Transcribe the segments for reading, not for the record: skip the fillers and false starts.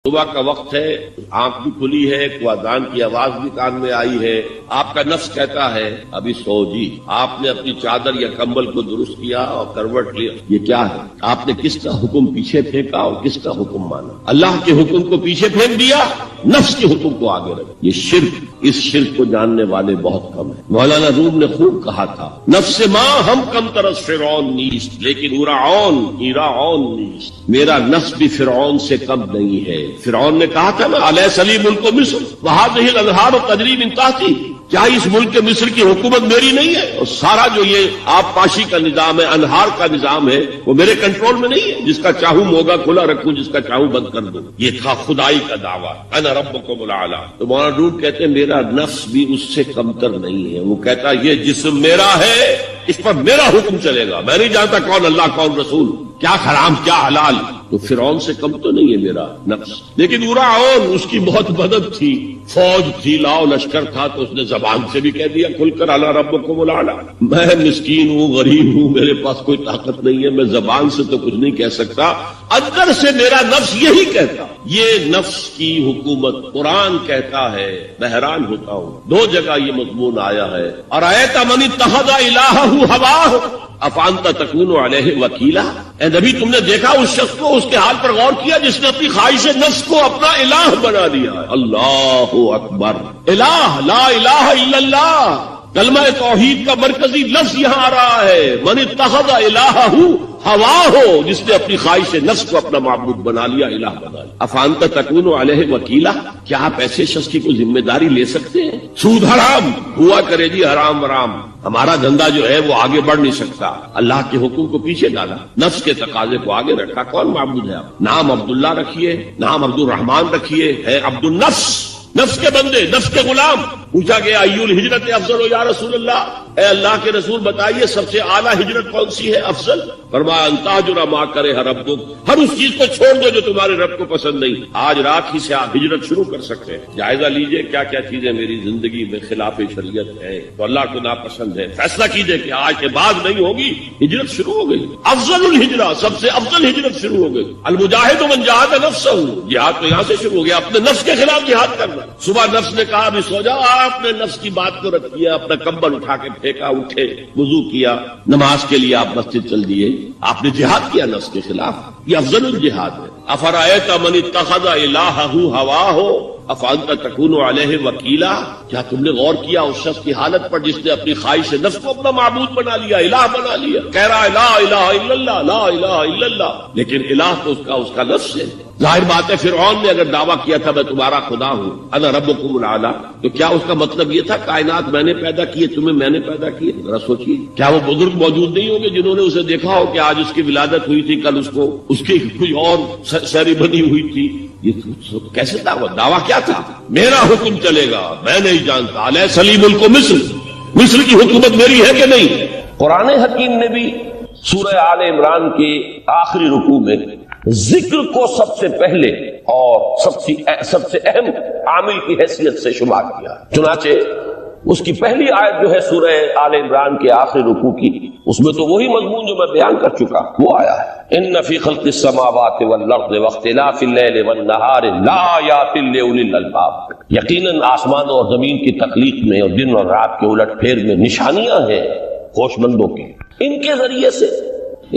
صبح کا وقت ہے، آنکھ بھی کھلی ہے، کوئی اذان کی آواز بھی کان میں آئی ہے، آپ کا نفس کہتا ہے ابھی سو جی۔ آپ نے اپنی چادر یا کمبل کو درست کیا اور کروٹ لیا، یہ کیا ہے؟ آپ نے کس کا حکم پیچھے پھینکا اور کس کا حکم مانا؟ اللہ کے حکم کو پیچھے پھینک دیا، نفس کے حکم کو آگے رکھ۔ یہ شرک، اس شرک کو جاننے والے بہت کم ہیں۔ مولانا روم نے خوب کہا تھا، نفس ماں ہم کم ترس فرعون نیست لیکن ایراعون نیست، میرا نفس بھی فرعون سے کم نہیں ہے۔ فرعون نے کہا تھا نا الیس لی ملک مصر وہذہ الانہار تجری من تحتی، کیا اس ملک مصر کی حکومت میری نہیں ہے؟ اور سارا جو یہ آب پاشی کا نظام ہے، انہار کا نظام ہے، وہ میرے کنٹرول میں نہیں ہے؟ جس کا چاہوں موگا کھلا رکھوں، جس کا چاہوں بند کر دوں۔ یہ تھا خدائی کا دعویٰ، انا ربکم الاعلی۔ تو مولانا روم کہتے ہیں میرا نفس بھی اس سے کمتر نہیں ہے۔ وہ کہتا یہ جسم میرا ہے، اس پر میرا حکم چلے گا، میں نہیں جانتا کون اللہ کون رسول، کیا حرام کیا حلال۔ تو فرعون سے کم تو نہیں ہے میرا نفس، لیکن ایراعون اس کی بہت مدد تھی، فوج تھی، لاؤ لشکر تھا، تو اس نے زبان سے بھی کہہ دیا کھل کر الا ربکم الاعلی۔ میں مسکین ہوں، غریب ہوں، میرے پاس کوئی طاقت نہیں ہے، میں زبان سے تو کچھ نہیں کہہ سکتا، اندر سے میرا نفس یہی کہتا۔ یہ نفس کی حکومت قرآن کہتا ہے، میں حیران ہوتا ہوں، دو جگہ یہ مضمون آیا ہے، ارأیت من اتخذ الہہ ہواہ افانت تکون علیہ وکیلا۔ اے نبی تم نے دیکھا اس شخص کو، اس کے حال پر غور کیا جس نے اپنی خواہش نفس کو اپنا الہ بنا لیا ہے۔ اللہ اکبر، الہ لا الہ الا اللہ، کلمہ توحید کا مرکزی لفظ یہاں آ رہا ہے، من اتخذ الہہ ہواہ، جس نے اپنی خواہش نفس کو اپنا معبود بنا لیا، الہ بنا لیا۔ افانت تکون علیہ وکیلا، کیا آپ ایسے شخص کی کوئی ذمہ داری لے سکتے ہیں؟ سود حرام ہوا کرے جی، حرام حرام، ہمارا دھندا جو ہے وہ آگے بڑھ نہیں سکتا۔ اللہ کے حکم کو پیچھے ڈالا، نفس کے تقاضے کو آگے رکھا۔ کون معبود ہے آپ؟ نام عبداللہ رکھیے، نام عبد الرحمان رکھیے، ہے عبد النفس، نفس کے بندے، نفس کے غلام۔ پوچھا گیا ایو الہجرت افضل یا رسول اللہ، اے اللہ کے رسول بتائیے سب سے اعلیٰ ہجرت کون سی ہے، افضل؟ فرمایا ان تہجر ما کرہ ربک، ہر اس چیز کو چھوڑ دو جو تمہارے رب کو پسند نہیں۔ آج رات ہی سے آپ ہجرت شروع کر سکتے ہیں۔ جائزہ لیجئے کیا کیا چیزیں میری زندگی میں خلاف شریعت ہے، تو اللہ کو ناپسند ہے، فیصلہ کیجئے کہ آج کے بعد نہیں ہوگی، ہجرت شروع ہو گئی۔ افضل الہجرہ، سب سے افضل ہجرت شروع ہو گئی۔ المجاہد من جاہد نفسہ، جہاد تو یہاں سے شروع ہو گیا، اپنے نفس کے خلاف جہاد کرنا۔ صبح نفس نے کہا ابھی سو جاؤ، آپ نے نفس کی بات کو رکھ دیا، اپنا کمبل اٹھا کے پھینکا، اٹھے، وضو کیا، نماز کے لیے آپ مسجد چل دیے، آپ نے جہاد کیا نفس کے خلاف۔ یہ افضل الجہاد ہے۔ افرأیت من اتخذ الہہ ہواہ افانت تکون علیہ وکیلا، کیا تم نے غور کیا اس شخص کی حالت پر جس نے اپنی خواہش نفس کو اپنا معبود بنا لیا، الہ بنا لیا؟ کہہ رہا ہے لا الہ الا اللہ، لا الہ الا اللہ، لیکن الہ تو اس کا نفس ہے۔ ظاہر بات ہے فرعون نے اگر دعویٰ کیا تھا میں تمہارا خدا ہوں، انا ربکم الاعلی، تو کیا اس کا مطلب یہ تھا کائنات میں نے پیدا کیے، تمہیں میں نے پیدا کیے؟ ذرا سوچیے، کیا وہ بزرگ موجود نہیں ہوں گے جنہوں نے اسے دیکھا ہو کہ آج اس کی ولادت ہوئی تھی، کل اس کی کوئی اور سیریمنی ہوئی تھی؟ یہ کیسے دعویٰ کیا تھا؟ میرا حکم چلے گا، میں نہیں جانتا، الیس لی ملک مصر، مصر کی حکومت میری ہے کہ نہیں؟ قرآن حکیم نے بھی سورہ آل عمران کے آخری رکوع میں ذکر کو سب سے پہلے اور سب سے اہم عامل کی حیثیت سے شمار کیا۔ چنانچہ اس کی پہلی آیت جو ہے سورہ آل عمران کے آخری رکوع کی، اس میں تو وہی مضمون جو میں بیان کر چکا وہ آیا ہے، ان فی خلق السماوات والارض واختلاف اللیل والنہار لآیات لأولی الالباب، یقیناً آسمان اور زمین کی تخلیق میں اور دن اور رات کے الٹ پھیر میں نشانیاں ہیں ہوش مندوں کی۔ ان کے ذریعے سے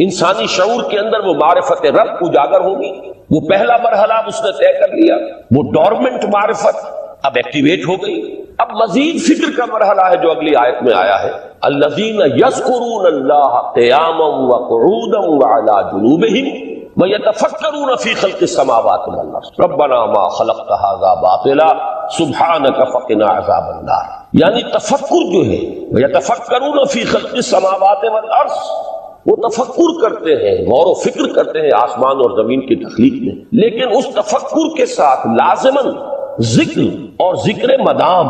انسانی شعور کے اندر وہ معرفت رب اجاگر ہوگی۔ وہ پہلا مرحلہ اس نے طے کر لیا، وہ ڈورمنٹ معرفت اب ایکٹیویٹ ہو گئی۔ اب مزید فکر کا مرحلہ ہے جو اگلی آیت میں آیا ہے، الذین یذکرون اللہ قیاما وقعودا وعلی جنوبہم ویتفکرون فی خلق السماوات والارض ربنا ما خلقت ھذا باطلا سبحانک فقنا عذاب النار۔ یعنی تفکر جو ہے، ویتفکرون فی خلق السماوات والارض، وہ تفکر کرتے ہیں، غور و فکر کرتے ہیں آسمان اور زمین کی تخلیق میں، لیکن اس تفکر کے ساتھ لازماً ذکر اور ذکر مدام،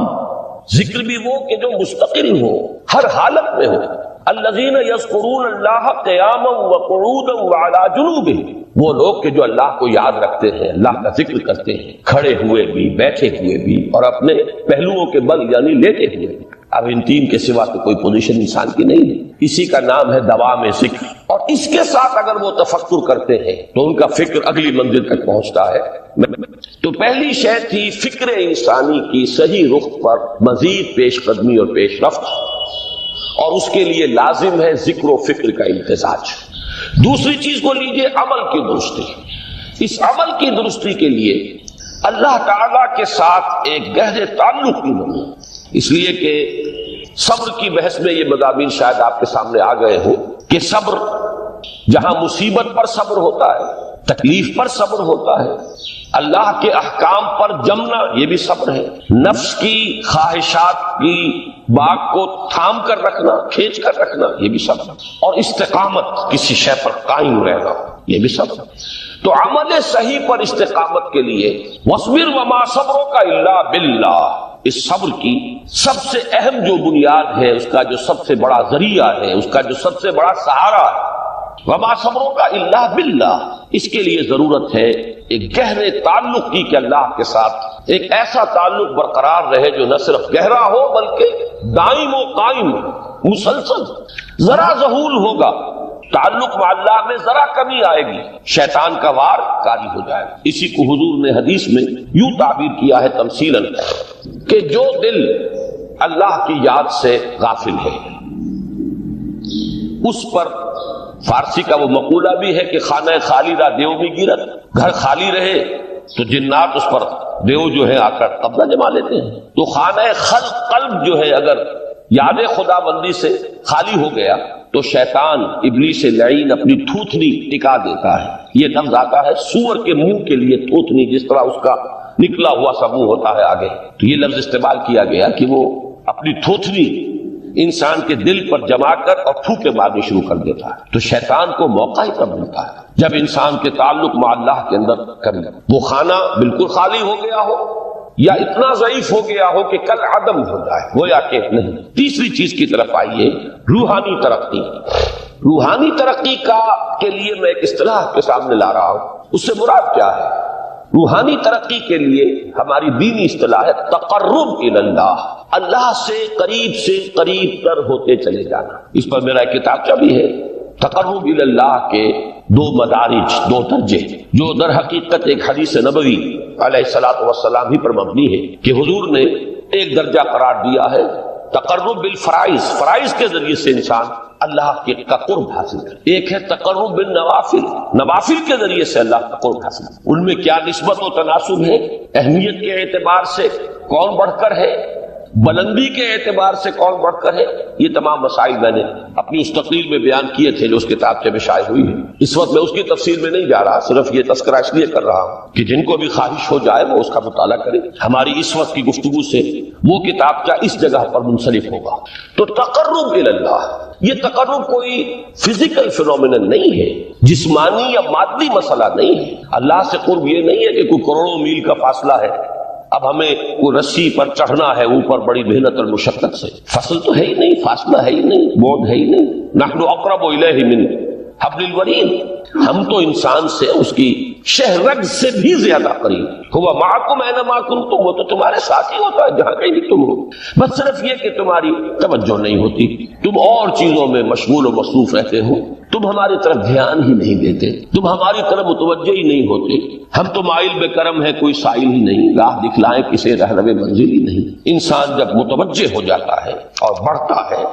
ذکر بھی وہ کہ جو مستقل ہو، ہر حالت میں ہو۔ الذین یذکرون اللہ قیاما وقعودا وعلی جنوبہم، وہ لوگ کہ جو اللہ کو یاد رکھتے ہیں، اللہ کا ذکر کرتے ہیں، کھڑے ہوئے بھی، بیٹھے ہوئے بھی، اور اپنے پہلوؤں کے بل یعنی لیٹے ہوئے بھی۔ اب ان تین کے سوا تو کوئی پوزیشن انسان کی نہیں ہے. اسی کا نام ہے دوام ذکر. اور اس کے ساتھ اگر وہ تفکر کرتے ہیں تو ان کا فکر اگلی منزل تک پہنچتا ہے. تو پہلی شے تھی فکر انسانی کی صحیح رخ پر مزید پیش قدمی اور پیش رفت، اور اس کے لیے لازم ہے ذکر و فکر کا امتزاج. دوسری چیز کو لیجئے عمل کی درستی. اس عمل کی درستی کے لیے اللہ تعالی کے ساتھ ایک گہرے تعلق کی ضرورت. اس لیے کہ صبر کی بحث میں یہ مضامین شاید آپ کے سامنے آ گئے ہوں کہ صبر جہاں مصیبت پر صبر ہوتا ہے، تکلیف پر صبر ہوتا ہے، اللہ کے احکام پر جمنا یہ بھی صبر ہے، نفس کی خواہشات کی باغ کو تھام کر رکھنا، کھینچ کر رکھنا یہ بھی صبر ہے، اور استقامت کسی شے پر قائم رہنا یہ بھی صبر ہے. تو عمل صحیح پر استقامت کے لیے وَاصْبِرْ وَمَا صَبْرُكَ إِلَّا بِاللَّهِ، اس صبر کی سب سے اہم جو بنیاد ہے، اس کا جو سب سے بڑا ذریعہ ہے، اس کا جو سب سے بڑا سہارا ہے، وَمَا صَبْرُكَ إِلَّا بِاللَّهِ، اس کے لیے ضرورت ہے ایک گہرے تعلق کی کہ اللہ کے ساتھ ایک ایسا تعلق برقرار رہے جو نہ صرف گہرا ہو بلکہ دائم و قائم مسلسل. ذرا ظہول ہوگا تعلق مع اللہ میں، ذرا کمی آئے گی، شیطان کا وار کاری ہو جائے گا. اسی کو حضور نے حدیث میں یوں تعبیر کیا ہے تمثیلاً کہ جو دل اللہ کی یاد سے غافل ہے اس پر، فارسی کا وہ مقولہ بھی ہے کہ خانہ خالی را دیو بھی گرت، گھر خالی رہے تو جنات اس پر دیو جو ہے آ کر قبضہ جما لیتے ہیں. تو خانہ قلب جو ہے اگر یاد خدا بندی سے خالی ہو گیا تو شیطان ابلیس لعین اپنی تھوتنی ٹکا دیتا ہے. یہ لفظ آتا ہے سور کے منہ کے لیے تھوتنی، جس طرح اس کا نکلا ہوا سا منہ ہوتا ہے آگے، تو یہ لفظ استعمال کیا گیا کہ وہ اپنی تھوتنی انسان کے دل پر جما کر اور پھوکے مارنی شروع کر دیتا ہے. تو شیطان کو موقع ہی تب ملتا ہے جب انسان کے تعلق مع اللہ کے اندر کمی، وہ خانہ بالکل خالی ہو گیا ہو یا اتنا ضعیف ہو گیا ہو کہ کل عدم ہو جائے، گویا کہ نہیں. تیسری چیز کی طرف آئیے، روحانی ترقی. روحانی ترقی کے لیے میں ایک اصطلاح کے سامنے لا رہا ہوں. اس سے مراد کیا ہے؟ روحانی ترقی کے لیے ہماری دینی اصطلاح ہے تقرب الی اللہ، اللہ سے قریب تر ہوتے چلے جانا. اس پر میرا ایک کتابچہ بھی ہے، تقرب الی اللہ کے دو مدارج، دو درجے، جو در حقیقت ایک حدیث نبوی علیہ الصلوۃ والسلام ہی پر مبنی ہے کہ حضور نے ایک درجہ قرار دیا ہے تقرب بالفرائض، فرائض کے ذریعے سے انسان اللہ کے قرب حاصل کرے. ایک ہے تقرب بالنوافل، نوافل کے ذریعے سے اللہ کا قرب حاصل کرے. ان میں کیا نسبت و تناسب ہے؟ اہمیت کے اعتبار سے کون بڑھ کر ہے، بلندی کے اعتبار سے کون بڑھ کر ہے، یہ تمام مسائل میں نے اپنی اس تقریر میں بیان کیے تھے جو اس کتاب سے شائع ہوئی ہے. اس وقت میں اس کی تفصیل میں نہیں جا رہا، صرف یہ تذکرہ اس لیے کر رہا ہوں کہ جن کو بھی خواہش ہو جائے وہ اس کا مطالعہ کرے. ہماری اس وقت کی گفتگو سے وہ کتابچہ اس جگہ پر منسلک ہوگا. تو تقرب الی اللہ، یہ تقرب کوئی فزیکل فینومینن نہیں ہے، جسمانی یا مادی مسئلہ نہیں ہے. اللہ سے قرب یہ نہیں ہے کہ کوئی کروڑوں میل کا فاصلہ ہے، اب ہمیں کوئی رسی پر چڑھنا ہے اوپر بڑی محنت اور مشقت سے. فصل تو ہے ہی نہیں، فاصلہ ہے ہی نہیں، بعد ہے ہی نہیں. نحن اقرب الیہ من حبل الورید، ہم تو انسان سے اس کی شہرگ سے بھی زیادہ قریب. ہوا معکم اینما کنتم، وہ تو تمہارے ساتھ ہی ہوتا ہے جہاں کہیں بھی تم ہو، بس صرف یہ کہ تمہاری توجہ نہیں ہوتی، تم اور چیزوں میں مشغول و مصروف رہتے ہو، تم ہماری طرف دھیان ہی نہیں دیتے، تم ہماری طرف متوجہ ہی نہیں ہوتے. ہم تو مائل بے کرم ہے، کوئی سائل ہی نہیں، راہ دکھلائیں کسی رہنو منزل ہی نہیں. انسان جب متوجہ ہو جاتا ہے اور بڑھتا ہے،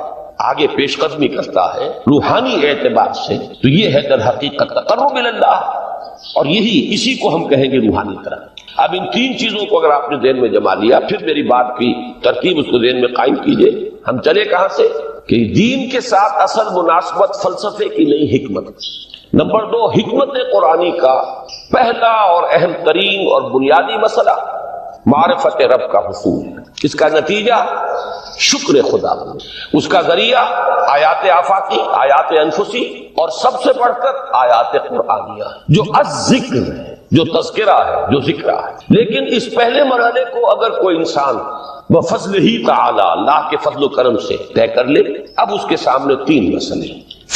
آگے پیش قدمی کرتا ہے روحانی اعتبار سے، تو یہ ہے در حقیقت تقرب الی اللہ، اور اسی کو ہم کہیں گے روحانی ترقی. اب ان تین چیزوں کو اگر آپ نے ذہن میں جما لیا، پھر میری بات کی ترتیب اس کو ذہن میں قائم کیجئے. ہم چلے کہاں سے کہ دین کے ساتھ اصل مناسبت فلسفے کی نہیں، حکمت. نمبر 2، حکمت قرآنی کا پہلا اور اہم ترین اور بنیادی مسئلہ معرفت رب کا حصول. اس کا نتیجہ شکر خدا، اس کا ذریعہ آیات آفاقی، آیات انفسی، اور سب سے بڑھ کر آیات قرآنیہ جو الذکر ہے، جو تذکرہ ہے، جو ذکر ہے. لیکن اس پہلے مرحلے کو اگر کوئی انسان بفضل ہی تعالی، اللہ کے فضل و کرم سے طے کر لے، اب اس کے سامنے تین مسئلے: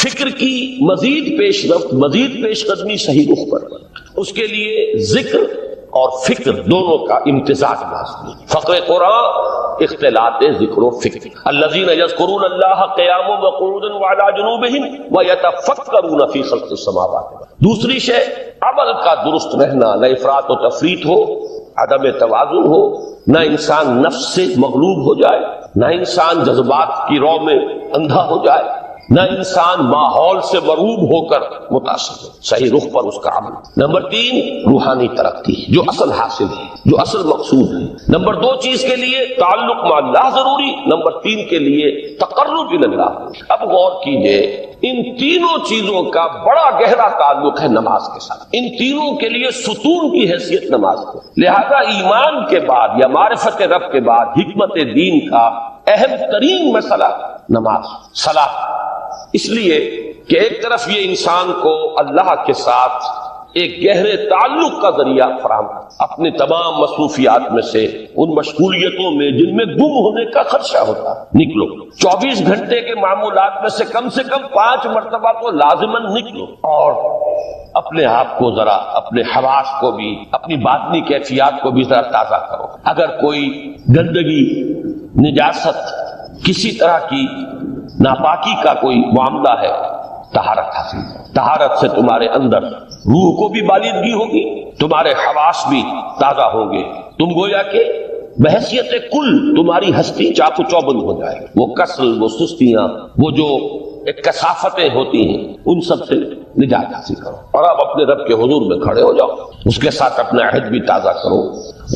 فکر کی مزید پیش رفت، مزید پیش قدمی صحیح رخ پر، اس کے لیے ذکر اور فکر دونوں کا امتزاج لازمی. فقر قرآن اختلاط ذکر و فکر. الذین یذکرون اللہ قیاما وقعودا وعلی جنوبہم ویتفکرون فی خلق السماوات. دوسری شے عمل کا درست رہنا، نہ افراط و تفریط ہو، عدم توازن ہو، نہ انسان نفس سے مغلوب ہو جائے، نہ انسان جذبات کی رو میں اندھا ہو جائے، نہ انسان ماحول سے مرعوب ہو کر متاثر ہو، صحیح رخ پر اس کا عمل. نمبر 3 روحانی ترقی جو اصل حاصل ہے، جو اصل مقصود ہے. نمبر 2 چیز کے لیے تعلق مع اللہ ضروری، نمبر 3 کے لیے تقرب الی اللہ. اب غور کیجئے، ان تینوں چیزوں کا بڑا گہرا تعلق ہے نماز کے ساتھ. ان تینوں کے لیے ستون کی حیثیت نماز ہے. لہذا ایمان کے بعد یا معرفت رب کے بعد حکمت دین کا اہم ترین مسئلہ نماز، صلاۃ. اس لیے کہ ایک طرف یہ انسان کو اللہ کے ساتھ ایک گہرے تعلق کا ذریعہ فراہم کرتا، اپنے تمام مصروفیات میں سے ان مشغولیتوں میں جن میں گم ہونے کا خدشہ ہوتا نکلو. 24 گھنٹے کے معمولات میں سے کم 5 مرتبہ تو لازماً نکلو اور اپنے آپ کو ذرا، اپنے حواس کو بھی، اپنی باطنی کیفیات کو بھی ذرا تازہ کرو. اگر کوئی گندگی، نجاست، کسی طرح کی ناپاکی کا کوئی معاملہ ہے، طہارت حاصل کرو. طہارت سے تمہارے اندر روح کو بھی بالیدگی ہوگی، تمہارے حواس بھی تازہ ہوں گے. تم گویا کہ بحیثیت کل تمہاری ہستی چاق و چوبند ہو جائے. وہ کسل، وہ سستیاں، وہ جو ایک کثافتیں ہوتی ہیں، ان سب سے نجات حاصل کرو اور اب اپنے رب کے حضور میں کھڑے ہو جاؤ. اس کے ساتھ اپنا عہد بھی تازہ کرو،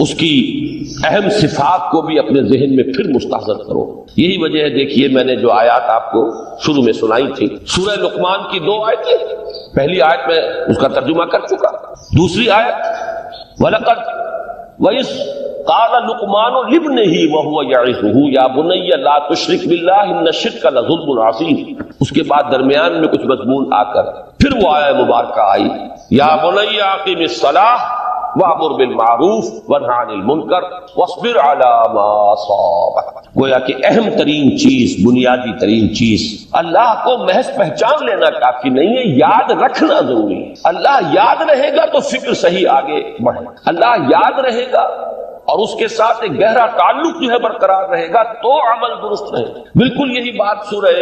اس کی اہم صفات کو بھی اپنے ذہن میں پھر مستحضر کرو. یہی وجہ ہے، دیکھیے میں نے جو آیات آپ کو شروع میں سنائی تھی، سورہ لقمان کی 2 آیتیں. پہلی آیت میں اس کا ترجمہ کر چکا. دوسری آیت وَلَقَدْ وَإِذْ قَالَ لُقْمَانُ لِابْنِهِ وَهُوَ يَعِظُهُ يَا بُنَيَّ لَا تُشْرِكْ بِاللَّهِ إِنَّ الشِّرْكَ لَظُلْمٌ عَظِيمٌ. اس کے بعد درمیان میں کچھ مضمون آ کر پھر وہ آیہ مبارکہ آئی، یا بنی اقم الصلاۃ وَأْمُرْ بِالْمَعْرُوفِ وَانْهَ عَنِ الْمُنْكَرِ وَاصْبِرْ عَلَىٰ مَا أَصَابَكَ. گویا کہ اہم ترین چیز، بنیادی ترین چیز، اللہ کو محض پہچان لینا کافی نہیں ہے، یاد رکھنا ضروری ہے. اللہ یاد رہے گا تو فکر صحیح آگے بڑھے. اللہ یاد رہے گا اور اس کے ساتھ ایک گہرا تعلق جو ہے برقرار رہے گا تو عمل درست رہے گا. بالکل یہی بات سورہ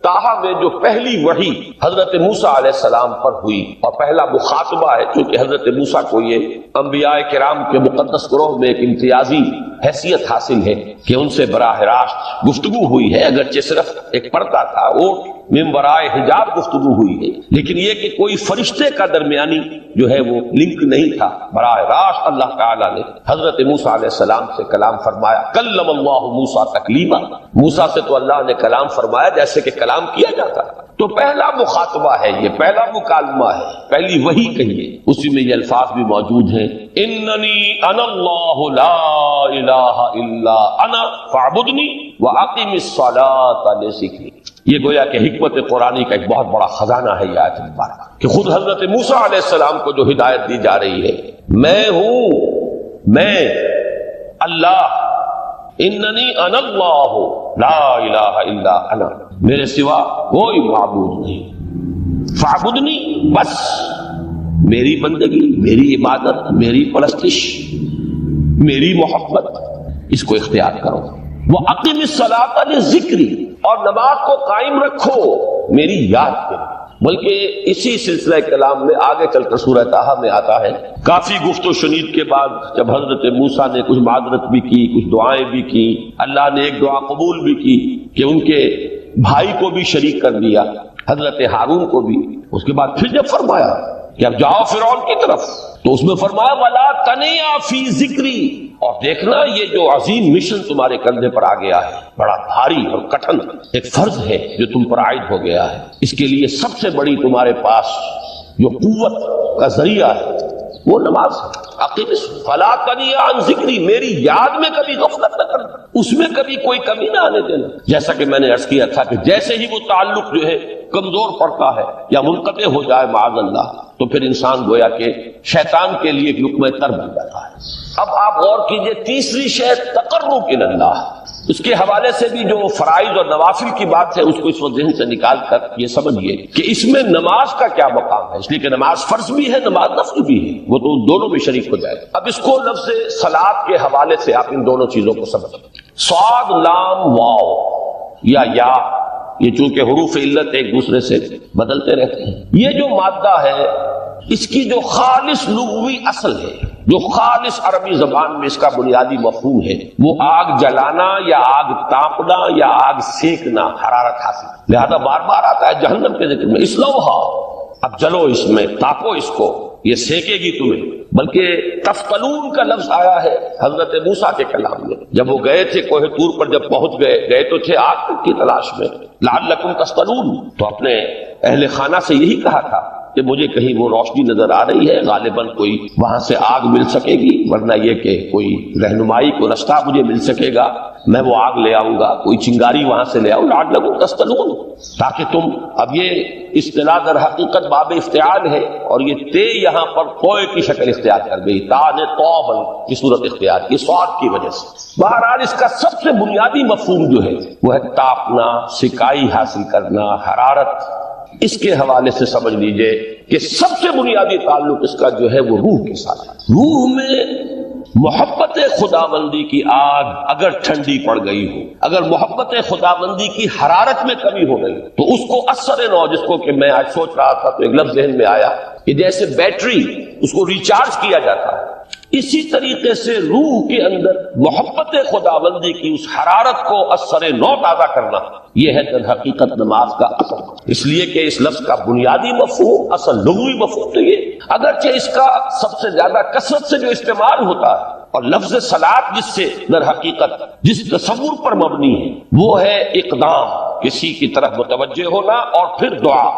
طٰہٰ میں جو پہلی وحی حضرت موسیٰ علیہ السلام پر ہوئی اور پہلا مخاطبہ ہے، چونکہ حضرت موسیٰ کو یہ انبیاء کرام کے مقدس گروہ میں ایک امتیازی حیثیت حاصل ہے کہ ان سے براہ راست گفتگو ہوئی ہے، اگرچہ صرف ایک پردہ تھا، اوٹ من ورائے حجاب گفتگو ہوئی ہے، لیکن یہ کہ کوئی فرشتے کا درمیانی جو ہے وہ لنک نہیں تھا. براہ راست اللہ تعالیٰ نے حضرت موسیٰ علیہ السلام سے کلام فرمایا. کلم اللہ موسیٰ تکلیما. موسیٰ سے تو اللہ نے کلام فرمایا جیسے کہ کلام کیا جاتا. تو پہلا مخاطبہ ہے، یہ پہلا مکالمہ ہے، پہلی وحی کہیے. اسی میں یہ الفاظ بھی موجود ہیں، اننی انا اللہ لا الہ الا انا فاعبدنی واقم الصلاۃ لذکری. یہ گویا کہ حکمت قرآنی کا ایک بہت بڑا خزانہ ہے یہ آیت مبارکہ، کہ خود حضرت موسیٰ علیہ السلام کو جو ہدایت دی جا رہی ہے، میں ہوں، میں اللہ، اننی انا اللہ لا الہ الا انا، میرے سوا کوئی معبود نہیں. فاعبدنی، بس میری بندگی، میری عبادت، میری پرستش، میری محبت، اس کو اختیار کرو. وَأَقِمِ الصَّلَاةَ لِذِكْرِي، اور نماز کو قائم رکھو میری یاد کے لیے. بلکہ اسی سلسلہ کلام میں آگے چل کر سورہ طٰہٰ میں آتا ہے، کافی گفت و شنید کے بعد جب حضرت موسیٰ نے کچھ معذرت بھی کی، کچھ دعائیں بھی کی، اللہ نے ایک دعا قبول بھی کی کہ ان کے بھائی کو بھی شریک کر دیا، حضرت ہارون کو بھی. اس کے بعد پھر جب فرمایا کہ اب جاؤ فرعون کی طرف، تو اس میں فرمایا وَلَا تَنِيَا فِي ذِكْرِي، اور دیکھنا یہ جو عظیم مشن تمہارے کندھے پر آ گیا ہے، بڑا بھاری اور کٹھن ایک فرض ہے جو تم پر عائد ہو گیا ہے، اس کے لیے سب سے بڑی تمہارے پاس جو قوت کا ذریعہ ہے وہ نماز ہے. عقیم فلا تنیا عن ذکری، میری یاد میں کبھی غفلت نہ کرنا، اس میں کبھی کوئی کمی نہ آنے دینا. جیسا کہ میں نے عرض کیا تھا کہ جیسے ہی وہ تعلق جو ہے کمزور پڑتا ہے یا منقطع ہو جائے معاذ اللہ، تو پھر انسان گویا کہ شیطان کے لیے ایک لقمہ تر بن جاتا ہے. اب آپ غور کیجئے، تیسری شے تقرب الی اللہ. اس کے حوالے سے بھی جو فرائض اور نوافل کی بات ہے اس کو اس وقت ذہن سے نکال کر یہ سمجھیے کہ اس میں نماز کا کیا مقام ہے، اس لیے کہ نماز فرض بھی ہے، نماز نفل بھی ہے، وہ تو دونوں میں شریک ہو جائے. اب اس کو لفظ صلاۃ کے حوالے سے آپ ان دونوں چیزوں کو سمجھیں. صاد لام واو یا یہ چونکہ حروف علت ایک دوسرے سے بدلتے رہتے ہیں، یہ جو مادہ ہے اس کی جو خالص لغوی اصل ہے، جو خالص عربی زبان میں اس کا بنیادی مفہوم ہے، وہ آگ جلانا یا آگ تاپنا یا آگ سینکنا، حرارت حاصل۔ لہذا بار بار آتا ہے جہنم کے ذکر میں اسلوہا، اب جلو اس میں، تاپو اس کو، یہ سینکے گی تمہیں۔ بلکہ تفتلون کا لفظ آیا ہے حضرت موسیٰ کے کلام میں، جب وہ گئے تھے کوہ طور پر، جب پہنچ گئے تو تھے آگ کی تلاش میں، لعلکم تفتلون، تو اپنے اہل خانہ سے یہی کہا تھا کہ مجھے کہیں وہ روشنی نظر آ رہی ہے، غالباً کوئی وہاں سے آگ مل سکے گی، ورنہ یہ کہ کوئی رہنمائی کو رستہ مجھے مل سکے گا، میں وہ آگ لے آؤں گا، کوئی چنگاری وہاں سے لے آؤں، لعلکم تفتلون، تاکہ تم، اب یہ اصطلاح در حقیقت باب افتعال ہے، اور یہ تے یہاں پر کوئے کی شکل اختیار کر گئی، تا نے توبن کی صورت اختیار کی صاد کی وجہ سے۔ بہرحال اس کا سب سے بنیادی مفہوم جو ہے وہ ہے تاپنا، سکائی حاصل کرنا، حرارت۔ اس کے حوالے سے سمجھ لیجئے کہ سب سے بنیادی تعلق اس کا جو ہے وہ روح کے ساتھ ہے۔ روح میں محبت خداوندی کی آگ اگر ٹھنڈی پڑ گئی ہو، اگر محبت خداوندی کی حرارت میں کمی ہو گئی تو اس کو اثر نو، جس کو کہ میں آج سوچ رہا تھا تو ایک لفظ ذہن میں آیا کہ جیسے بیٹری اس کو ریچارج کیا جاتا ہے، اسی طریقے سے روح کے اندر محبت خداوندی کی اس حرارت کو اثر نو تازہ کرنا، یہ ہے در حقیقت نماز کا اصل۔ اس لیے کہ اس لفظ کا بنیادی مفہوم، اصل لغوی مفہوم تو یہ، اگرچہ اس کا سب سے زیادہ کثرت سے جو استعمال ہوتا ہے، اور لفظ صلاۃ جس سے در حقیقت جس تصور پر مبنی ہے وہ ہے اقدام، کسی کی طرف متوجہ ہونا، اور پھر دعا۔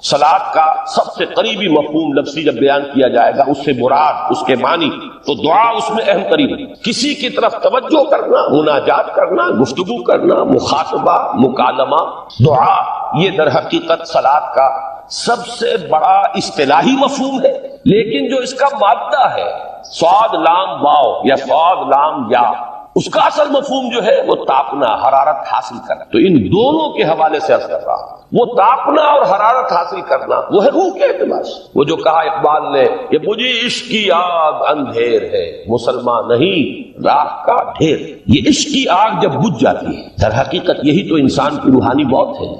صلاۃ کا سب سے قریبی مفہوم لفظی جب بیان کیا جائے گا، اس سے مراد، اس کے معنی، تو دعا اس میں اہم ترین ہے۔ کسی کی طرف توجہ کرنا، مناجات کرنا، گفتگو کرنا، مخاطبہ، مکالمہ، دعا، یہ در حقیقت صلاۃ کا سب سے بڑا اصطلاحی مفہوم ہے۔ لیکن جو اس کا مادہ ہے، صاد لام واو یا صاد لام یا، اس کا اصل مفہوم جو ہے وہ تاپنا، حرارت حاصل کرنا۔ تو ان دونوں کے حوالے سے عرض کر رہا ہوں، وہ تاپنا اور حرارت حاصل کرنا وہ ہے روح کے اعتبار سے۔ وہ جو کہا اقبال نے کہ مجھے عشق کی آگ اندھیر ہے، مسلمان نہیں راہ کا ڈھیر، یہ عشق کی آگ جب بجھ جاتی ہے، در حقیقت یہی تو انسان کی روحانی موت ہے۔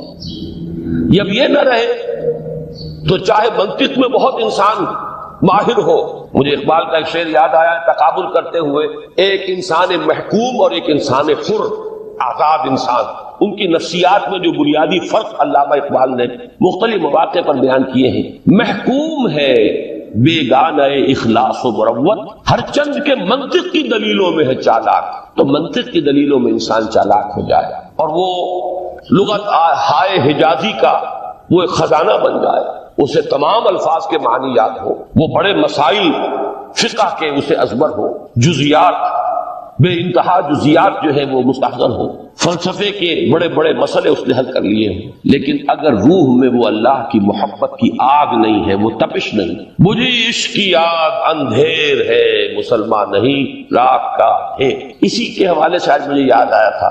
جب یہ نہ رہے تو چاہے منطق میں بہت انسان ماہر ہو، مجھے اقبال کا ایک شعر یاد آیا تقابل کرتے ہوئے، ایک انسان محکوم اور ایک انسان حر، آزاد انسان، ان کی نفسیات میں جو بنیادی فرق علامہ اقبال نے مختلف مواقع پر بیان کیے ہیں۔ محکوم ہے بیگانہ اخلاص و مروت، ہر چند کے منطق کی دلیلوں میں ہے چالاک، تو منطق کی دلیلوں میں انسان چالاک ہو جائے اور وہ لغت ہائے حجازی کا وہ ایک خزانہ بن جائے، اسے تمام الفاظ کے معنی یاد ہو، وہ بڑے مسائل فقہ کے اسے ازبر ہو، جزیات، بے انتہا جزیات جو ہے وہ مستحضر ہو، فلسفے کے بڑے بڑے مسئلے اس نے حل کر لیے ہوں، لیکن اگر روح میں وہ اللہ کی محبت کی آگ نہیں ہے، وہ تپش نہیں، مجھے عشق کی آگ اندھیر ہے، مسلمان نہیں راہ کا ڈھیر۔ اسی کے حوالے سے آج مجھے یاد آیا تھا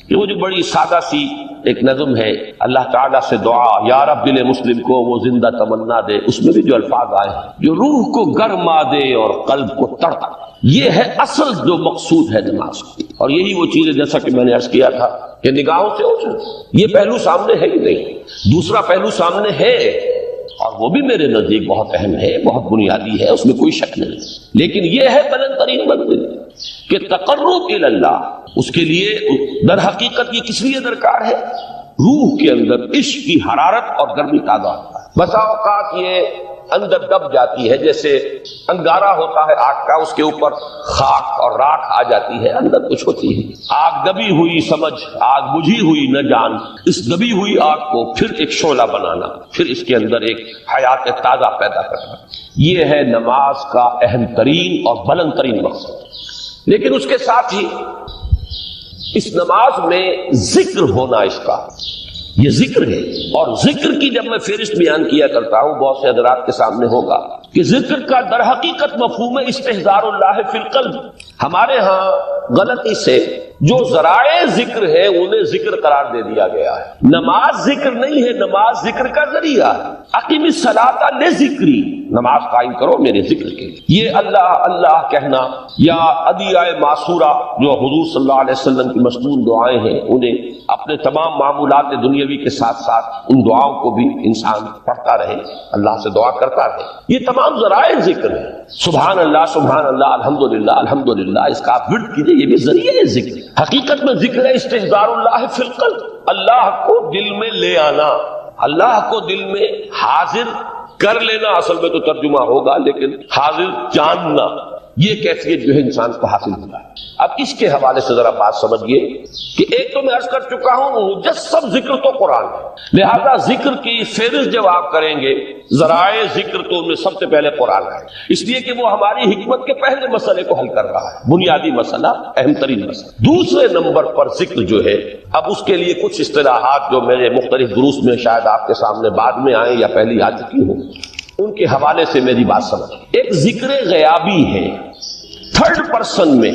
کہ وہ جو بڑی سادہ سی ایک نظم ہے، اللہ تعالیٰ سے دعا، یا رب دل مسلم کو وہ زندہ تمنا دے، اس میں بھی جو الفاظ آئے ہیں، جو روح کو گرما دے اور قلب کو تڑپا، یہ ہے اصل جو مقصود ہے نماز کی۔ اور یہی وہ چیز ہے جیسا کہ میں نے عرض کیا تھا کہ نگاہوں سے اوجھل، یہ پہلو سامنے ہے ہی نہیں، دوسرا پہلو سامنے ہے اور وہ بھی میرے نزدیک بہت اہم ہے، بہت بنیادی ہے، اس میں کوئی شک نہیں، لیکن یہ ہے بلند ترین منزل کہ تقرب الی اللہ، اس کے لیے در حقیقت یہ کس لیے درکار ہے؟ روح کے اندر عشق کی حرارت اور گرمی تازہ ہوتا ہے۔ بسا اوقات یہ اندر دب جاتی ہے، جیسے انگارہ ہوتا ہے آگ کا، اس کے اوپر خاک اور راکھ آ جاتی ہے، اندر کچھ ہوتی ہے، آگ دبی ہوئی سمجھ، آگ بجھی ہوئی نہ جان، اس دبی ہوئی آگ کو پھر ایک شعلہ بنانا، پھر اس کے اندر ایک حیات تازہ پیدا کرنا، یہ ہے نماز کا اہم ترین اور بلند ترین مقصد۔ لیکن اس کے ساتھ ہی اس نماز میں ذکر ہونا، اس کا یہ ذکر ہے، اور ذکر کی جب میں فہرست بیان کیا کرتا ہوں بہت سے حضرات کے سامنے ہوگا کہ ذکر کا در حقیقت مفہوم ہے استحضار اللہ فی القلب۔ ہمارے ہاں غلطی سے جو ذرائع ذکر ہے انہیں ذکر قرار دے دیا گیا ہے، نماز ذکر نہیں ہے، نماز ذکر کا ذریعہ ہے۔ اقیم الصلاۃ لذکری، نماز قائم کرو میرے ذکر کے لیے۔ یہ اللہ اللہ کہنا یا ادعیہ معصورہ جو حضور صلی اللہ علیہ وسلم کی مسنون دعائیں ہیں، انہیں اپنے تمام معمولات دنیاوی کے ساتھ ساتھ ان دعاؤں کو بھی انسان پڑھتا رہے، اللہ سے دعا کرتا رہے۔ یہ تمام ذرائع ذکر ہیں، سبحان اللہ الحمدللہ الحمدللہ، اس کا آپ ورد کیجئے، یہ بھی ذریعہ ذکر ہے۔ حقیقت میں ذکر ہے استحضار اللہ فی القلب، اللہ کو دل میں لے آنا، اللہ کو دل میں حاضر کر لینا، اصل میں تو ترجمہ ہوگا لیکن حاضر جاننا، یہ کیفیت جو ہے انسان کو حاصل ہوتا ہے۔ اب اس کے حوالے سے ذرا بات سمجھیے کہ ایک تو میں عرض کر چکا ہوں مجسم ذکر تو قرآن ہے، لہذا ذکر کی فہرست جب آپ کریں گے ذرائع ذکر تو ان میں سب سے پہلے قرآن ہے، اس لیے کہ وہ ہماری حکمت کے پہلے مسئلے کو حل کر رہا ہے، بنیادی مسئلہ، اہم ترین مسئلہ۔ دوسرے نمبر پر ذکر جو ہے، اب اس کے لیے کچھ اصطلاحات جو میرے مختلف دروس میں شاید آپ کے سامنے بعد میں آئیں یا پہلی آ چکی ہوں، ان کے حوالے سے میری بات سمجھ۔ ایک ذکر غیابی ہے، تھرڈ پرسن میں،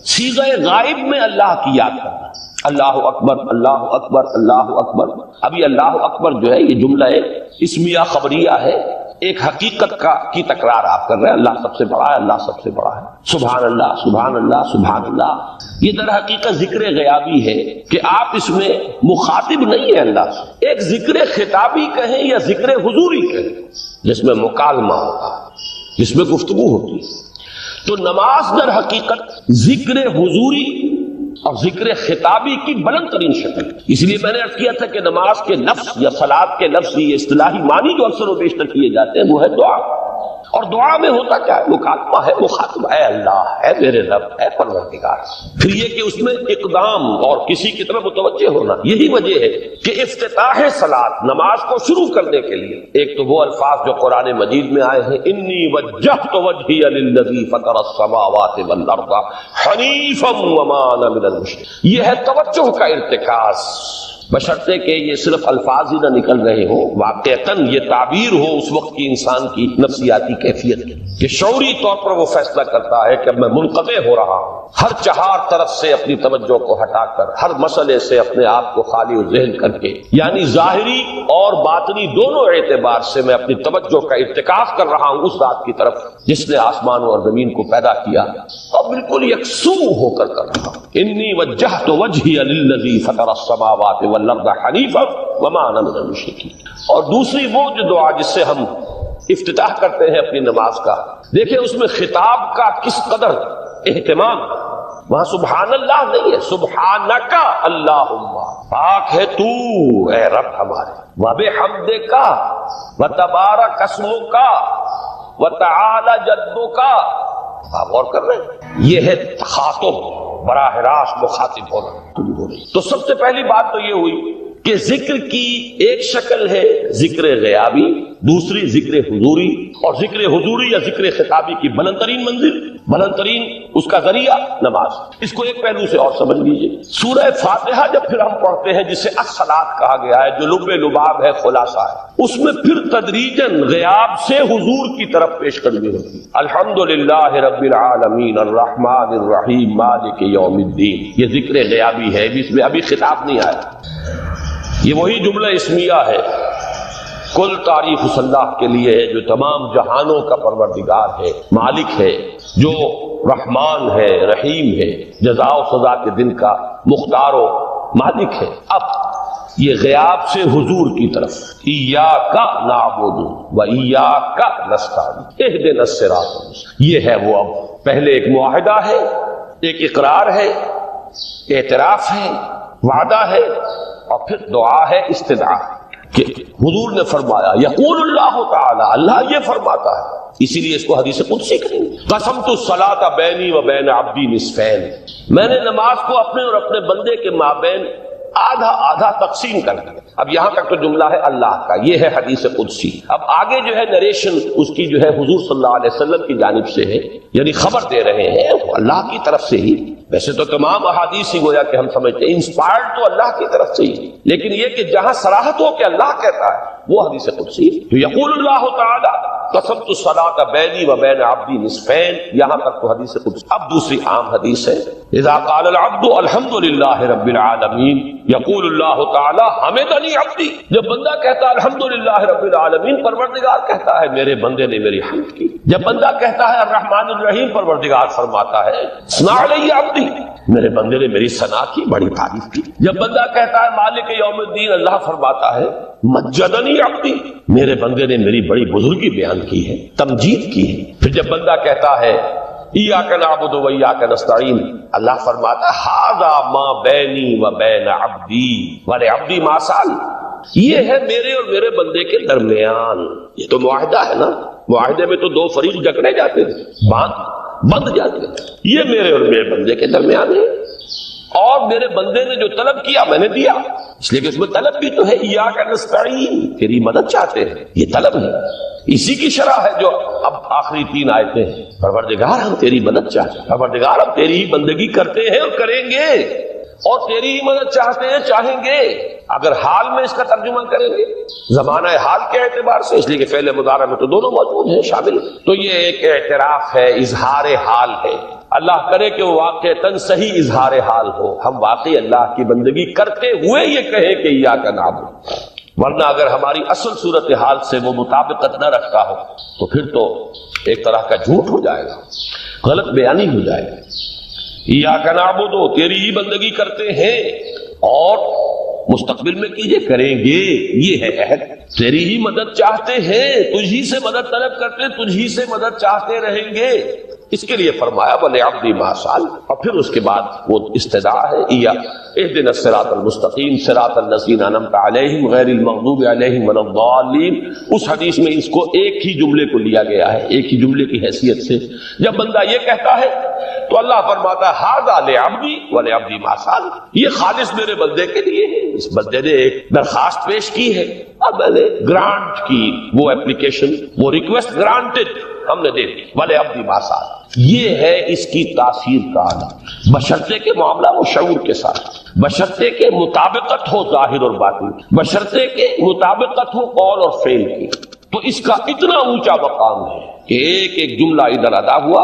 صیغہ غائب میں اللہ کی یاد کرنا، اللہ اکبر اللہ اکبر اللہ اکبر۔ ابھی اللہ اکبر جو ہے یہ جملہ اسمیہ خبریہ ہے، ایک حقیقت کی تکرار آپ کر رہے ہیں، اللہ سب سے بڑا ہے، اللہ سب سے بڑا ہے، سبحان اللہ سبحان اللہ سبحان اللہ۔ یہ در حقیقت ذکر غیابی ہے کہ آپ اس میں مخاطب نہیں ہے اللہ سے، ایک ذکر خطابی کہیں یا ذکر حضوری کہیں جس میں مکالمہ ہوتا ہے، جس میں گفتگو ہوتی ہے۔ تو نماز در حقیقت ذکر حضوری اور ذکر خطابی کی بلند ترین شکل، اس لیے میں نے عرض کیا تھا کہ نماز کے لفظ یا صلاۃ کے لفظ یہ اصطلاحی معنی جو اکثر و بیشتر کیے جاتے ہیں وہ ہے دعا، اور دعا میں ہوتا کیا ہے؟ مکالمہ ہے، مخاطب ہے، اللہ ہے میرے رب ہے پروردگار۔ پھر یہ کہ اس میں اقدام اور کسی کی طرف متوجہ ہونا، یہی وجہ ہے کہ افتتاح صلاۃ نماز کو شروع کرنے کے لیے ایک تو وہ الفاظ جو قرآن مجید میں آئے ہیں، انی وجہت وجہی للذی فطر السماوات والارض حنیفا وما انا من المشرکین، یہ ہے توجہ کا ارتکاز، بشرطے کہ یہ صرف الفاظ ہی نہ نکل رہے ہو، واقعتاً یہ تعبیر ہو اس وقت کی انسان کی نفسیاتی کیفیت کی، کہ شعوری طور پر وہ فیصلہ کرتا ہے کہ اب میں منقطع ہو رہا ہوں، ہر چہار طرف سے اپنی توجہ کو ہٹا کر، ہر مسئلے سے اپنے آپ کو خالی و ذہن کر کے، یعنی ظاہری اور باطنی دونوں اعتبار سے میں اپنی توجہ کا ارتکاز کر رہا ہوں اس ذات کی طرف جس نے آسمانوں اور زمین کو پیدا کیا، اور بالکل یکسو ہو کر رہا ہوں۔ انی وجہت وجہی للذی فطر السماوات والارض حنیفا وما انا من المشرکین۔ اور دوسری وہ جو دعا جس سے ہم افتتاح کرتے ہیں اپنی نماز کا، دیکھیں اس میں خطاب کا کس قدر اہتمام، وہاں سبحان اللہ نہیں ہے، سبحانک اللہم، پاک ہے تو اے رب ہمارے، وبحمدک وتبارک اسمک وتعالی جدک۔ آپ غور کر رہے ہیں، یہ ہے تخاطب، براہ راست مخاطب ہونا۔ تو سب سے پہلی بات تو یہ ہوئی کہ ذکر کی ایک شکل ہے ذکر غیابی، دوسری ذکر حضوری، اور ذکر حضوری یا ذکر خطابی کی بلند ترین منزل، بلند ترین اس کا ذریعہ نماز۔ اس کو ایک پہلو سے اور سمجھ لیجئے، سورہ فاتحہ جب پھر ہم پڑھتے ہیں جسے الصلاۃ کہا گیا ہے، جو لب لباب ہے، خلاصہ ہے، اس میں پھر تدریجاً غیاب سے حضور کی طرف پیش قدمی ہوتی ہے۔ الحمدللہ رب العالمین الرحمن الرحیم مالک یوم الدین، یہ ذکر غیابی ہے، اس میں ابھی خطاب نہیں آیا، یہ وہی جملہ اسمیہ ہے، کل تعریف اس اللہ کے لیے ہے جو تمام جہانوں کا پروردگار ہے، مالک ہے، جو رحمان ہے، رحیم ہے، جزا و سزا کے دن کا مختار و مالک ہے۔ اب یہ غیاب سے حضور کی طرف، ایاک نعبد و ایاک نستعین اہدنا الصراط المستقیم، یہ ہے وہ۔ اب پہلے ایک معاہدہ ہے، ایک اقرار ہے، اعتراف ہے، وعدہ ہے، اور پھر دعا ہے، استدعاء، کہ حضور نے فرمایا، یقول اللہ تعالی، اللہ یہ فرماتا ہے، اسی لیے اس کو حدیث قدسی کریں گے، قسمت الصلاۃ بینی و بین عبدی نصفین، میں نے نماز کو اپنے اور اپنے بندے کے مابین آدھا آدھا تقسیم کر دیا۔ اب یہاں تک تو جملہ ہے اللہ کا، یہ ہے حدیث قدسی۔ اب آگے جو ہے نریشن اس کی جو ہے حضور صلی اللہ علیہ وسلم کی جانب سے ہے، یعنی خبر دے رہے ہیں اللہ کی طرف سے ہی ویسے تو تمام احادیث ہی گویا کہ ہم سمجھتے ہیں انسپائرڈ تو اللہ کی طرف سے ہی، لیکن یہ کہ جہاں صراحت ہو کہ اللہ کہتا ہے وہ حدیث قدسی ہے۔ یقول اللہ تعالی قسمت الصلاۃ بینی و بین عبدی نصفین، یہاں تک تو حدیث قدسی۔ اب دوسری عام حدیث ہے، اذا قال العبد الحمد للہ رب العالمین یقول اللہ تعالی حمدنی عبدی، جب بندہ کہتا ہے الحمد للہ رب العالمین، پروردگار کہتا ہے میرے بندے نے میری حمد کی۔ جب بندہ کہتا ہے الرحمن الرحیم، پروردگار فرماتا ہے ثنا علی عبدی، میرے بندے نے میری ثنا کی، بڑی تعریف کی۔ جب بندہ کہتا ہے مالک یوم الدین، اللہ فرماتا ہے مجدنی عبدی، میرے بندے نے میری بڑی بزرگی بیان کی ہے، تمجید کی ہے۔ پھر جب بندہ کہتا ہے ایاک نعبد و ایاک نستعین، اللہ فرماتا ہے ھذا ما بینی و بین عبدی ولعبدی ما سأل، یہ ہے میرے اور میرے بندے کے درمیان۔ یہ تو معاہدہ ہے نا، معاہدے میں تو دو فریق جکڑے جاتے ہیں، بند جاتے ہیں، یہ میرے اور میرے بندے کے درمیان ہے، اور میرے بندے نے جو طلب کیا میں نے دیا، اس لیے کہ اس میں طلب بھی تو ہے، ایاک نستعین، تیری مدد چاہتے ہیں، یہ طلب ہے۔ اسی کی شرح ہے جو اب آخری 3 آیتیں ہیں، پروردگار ہم تیری مدد چاہتے ہیں، پروردگار ہم تیری ہی بندگی کرتے ہیں اور کریں گے، اور تیری ہی مدد چاہتے ہیں، چاہیں گے۔ اگر حال میں اس کا ترجمہ کریں گے زمانہ حال کے اعتبار سے، اس لیے کہ فعل مضارع میں تو دونوں موجود ہیں شامل، تو یہ ایک اعتراف ہے، اظہار حال ہے۔ اللہ کرے کہ وہ واقعتاً صحیح اظہار حال ہو، ہم واقعی اللہ کی بندگی کرتے ہوئے یہ کہیں کہ ایاک نعبد، ورنہ اگر ہماری اصل صورتحال سے وہ مطابقت نہ رکھتا ہو تو پھر تو ایک طرح کا جھوٹ ہو جائے گا، غلط بیانی ہو جائے گا۔ ایاک نعبد، تیری ہی بندگی کرتے ہیں، اور مستقبل میں کیجئے، کریں گے، یہ ہے عہد۔ تیری ہی مدد چاہتے ہیں، تجھی سے مدد طلب کرتے ہیں، تجھی سے مدد چاہتے رہیں گے، اس کے لیے فرمایا وَلِعَبْدِ مَا سَأَلَ، اور پھر اس کے بعد وہ استدعا ہے اهدنا الصراط المستقیم صراط الذین انعمت علیہم غیر المغضوب علیہم ولا الضالین۔ اس حدیث میں اس کو ایک ہی جملے کو لیا گیا ہے، ایک ہی جملے کی حیثیت سے۔ جب بندہ یہ کہتا ہے تو اللہ فرماتا ہے ھذا لعبدی ولعبدی ما سأل، یہ خالص میرے بندے کے لیے ہے۔ اس بندے نے ایک درخواست پیش کی ہے، اب میں نے گرانٹ کی، وہ اپلیکیشن، وہ ریکویسٹ گرانٹڈ، ہم نے دے دی، ولعبدی ما سأل۔ یہ ہے اس کی تاثیر کا عالم، بشرطے کے معاملہ وہ شعور کے ساتھ، بشرطے کے مطابقت ہو ظاہر اور باطن، بشرطے کے مطابقت ہو قول اور فعل کی۔ تو اس کا اتنا اونچا مقام ہے کہ ایک ایک جملہ ادھر ادا ہوا،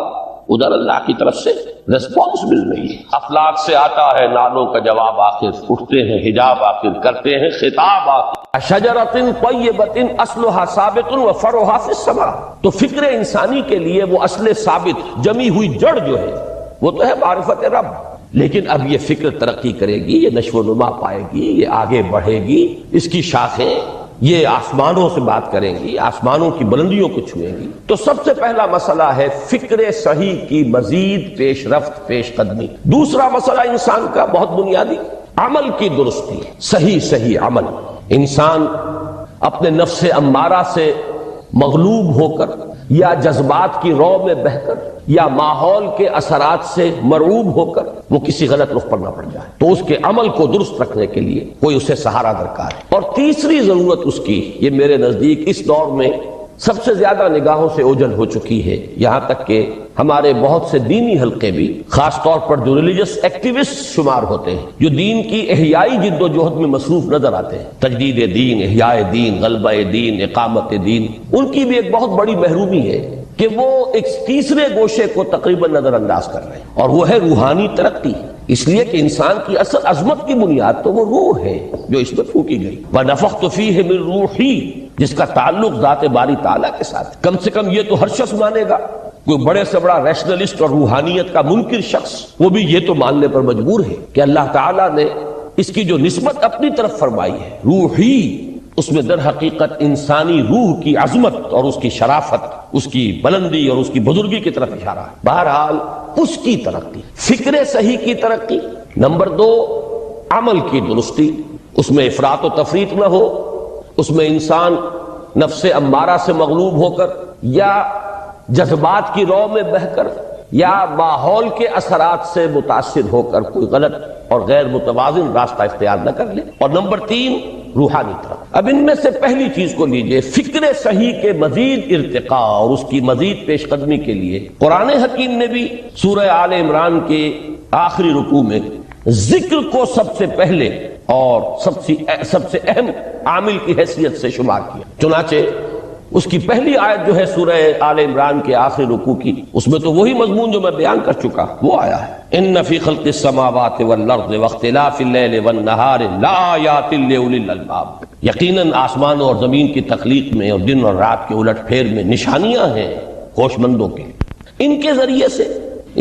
ادھر اللہ کی طرف سے ریسپانس مل رہی ہے۔ افلاک سے آتا ہے نالوں کا جواب آخر، اٹھتے ہیں حجاب آخر، کرتے ہیں خطاب آخر۔ شجرۃ طیبۃ اصلھا ثابت وفرعھا فی السماء، تو فکر انسانی کے لیے وہ اصل ثابت، جمی ہوئی جڑ جو ہے وہ تو ہے معرفت رب، لیکن اب یہ فکر ترقی کرے گی، یہ نشو و نما پائے گی، یہ آگے بڑھے گی، اس کی شاخیں یہ آسمانوں سے بات کریں گی، آسمانوں کی بلندیوں کو چھوئیں گی۔ تو سب سے پہلا مسئلہ ہے فکر صحیح کی مزید پیش رفت، پیش قدمی۔ دوسرا مسئلہ انسان کا بہت بنیادی، عمل کی درستی، صحیح عمل۔ انسان اپنے نفس امارہ سے مغلوب ہو کر، یا جذبات کی رو میں بہہ کر، یا ماحول کے اثرات سے مرعوب ہو کر وہ کسی غلط رخ پر نہ پڑ جائے، تو اس کے عمل کو درست رکھنے کے لیے کوئی اسے سہارا درکار ہے۔ اور تیسری ضرورت اس کی، یہ میرے نزدیک اس دور میں سب سے زیادہ نگاہوں سے اوجھل ہو چکی ہے، یہاں تک کہ ہمارے بہت سے دینی حلقے بھی، خاص طور پر جو ریلیجس ایکٹیوسٹ شمار ہوتے ہیں، جو دین کی احیائی جد و جہد میں مصروف نظر آتے ہیں، تجدید دین، احیاء دین، غلبہ دین، اقامت دین، ان کی بھی ایک بہت بڑی محرومی ہے کہ وہ ایک تیسرے گوشے کو تقریباً نظر انداز کر رہے ہیں، اور وہ ہے روحانی ترقی۔ اس لیے کہ انسان کی اصل عظمت کی بنیاد تو وہ روح ہے جو اس میں پھونکی گئی، وَنَفَخْتُ فِيهِ مِن رُوحِي، جس کا تعلق ذات باری تعالیٰ کے ساتھ۔ کم سے کم یہ تو ہر شخص مانے گا، کوئی بڑے سے بڑا ریشنلسٹ اور روحانیت کا منکر شخص وہ بھی یہ تو ماننے پر مجبور ہے کہ اللہ تعالیٰ نے اس کی جو نسبت اپنی طرف فرمائی ہے روحی، اس میں در حقیقت انسانی روح کی عظمت اور اس کی شرافت، اس کی بلندی اور اس کی بزرگی کی طرف اشارہ ہے۔ بہرحال اس کی ترقی، فکر صحیح کی ترقی۔ نمبر 2، عمل کی درستی، اس میں افراط و تفریط نہ ہو، اس میں انسان نفس امارہ سے مغلوب ہو کر، یا جذبات کی رو میں بہہ کر، یا ماحول کے اثرات سے متاثر ہو کر کوئی غلط اور غیر متوازن راستہ اختیار نہ کر لے۔ اور نمبر 3، روحانی طرف۔ اب ان میں سے پہلی چیز کو لیجئے، فکر صحیح کے مزید ارتقاء اور اس کی مزید پیش قدمی کے لیے قرآن حکیم نے بھی سورہ آل عمران کے آخری رکوع میں ذکر کو سب سے پہلے اور سب سے اہم عامل کی حیثیت سے شمار کیا. چنانچہ اس کی پہلی آیت جو ہے سورہ آل عمران کے آخری رکوع کی، اس میں تو وہی مضمون جو میں بیان کر چکا وہ آیا ہے. ان فی خلق السماوات والارض واختلاف اللیل والنہار لآیات لأولی الالباب. یقیناً آسمانوں اور زمین کی تخلیق میں اور دن اور رات کے الٹ پھیر میں نشانیاں ہیں ہوش مندوں کے. ان کے ذریعے سے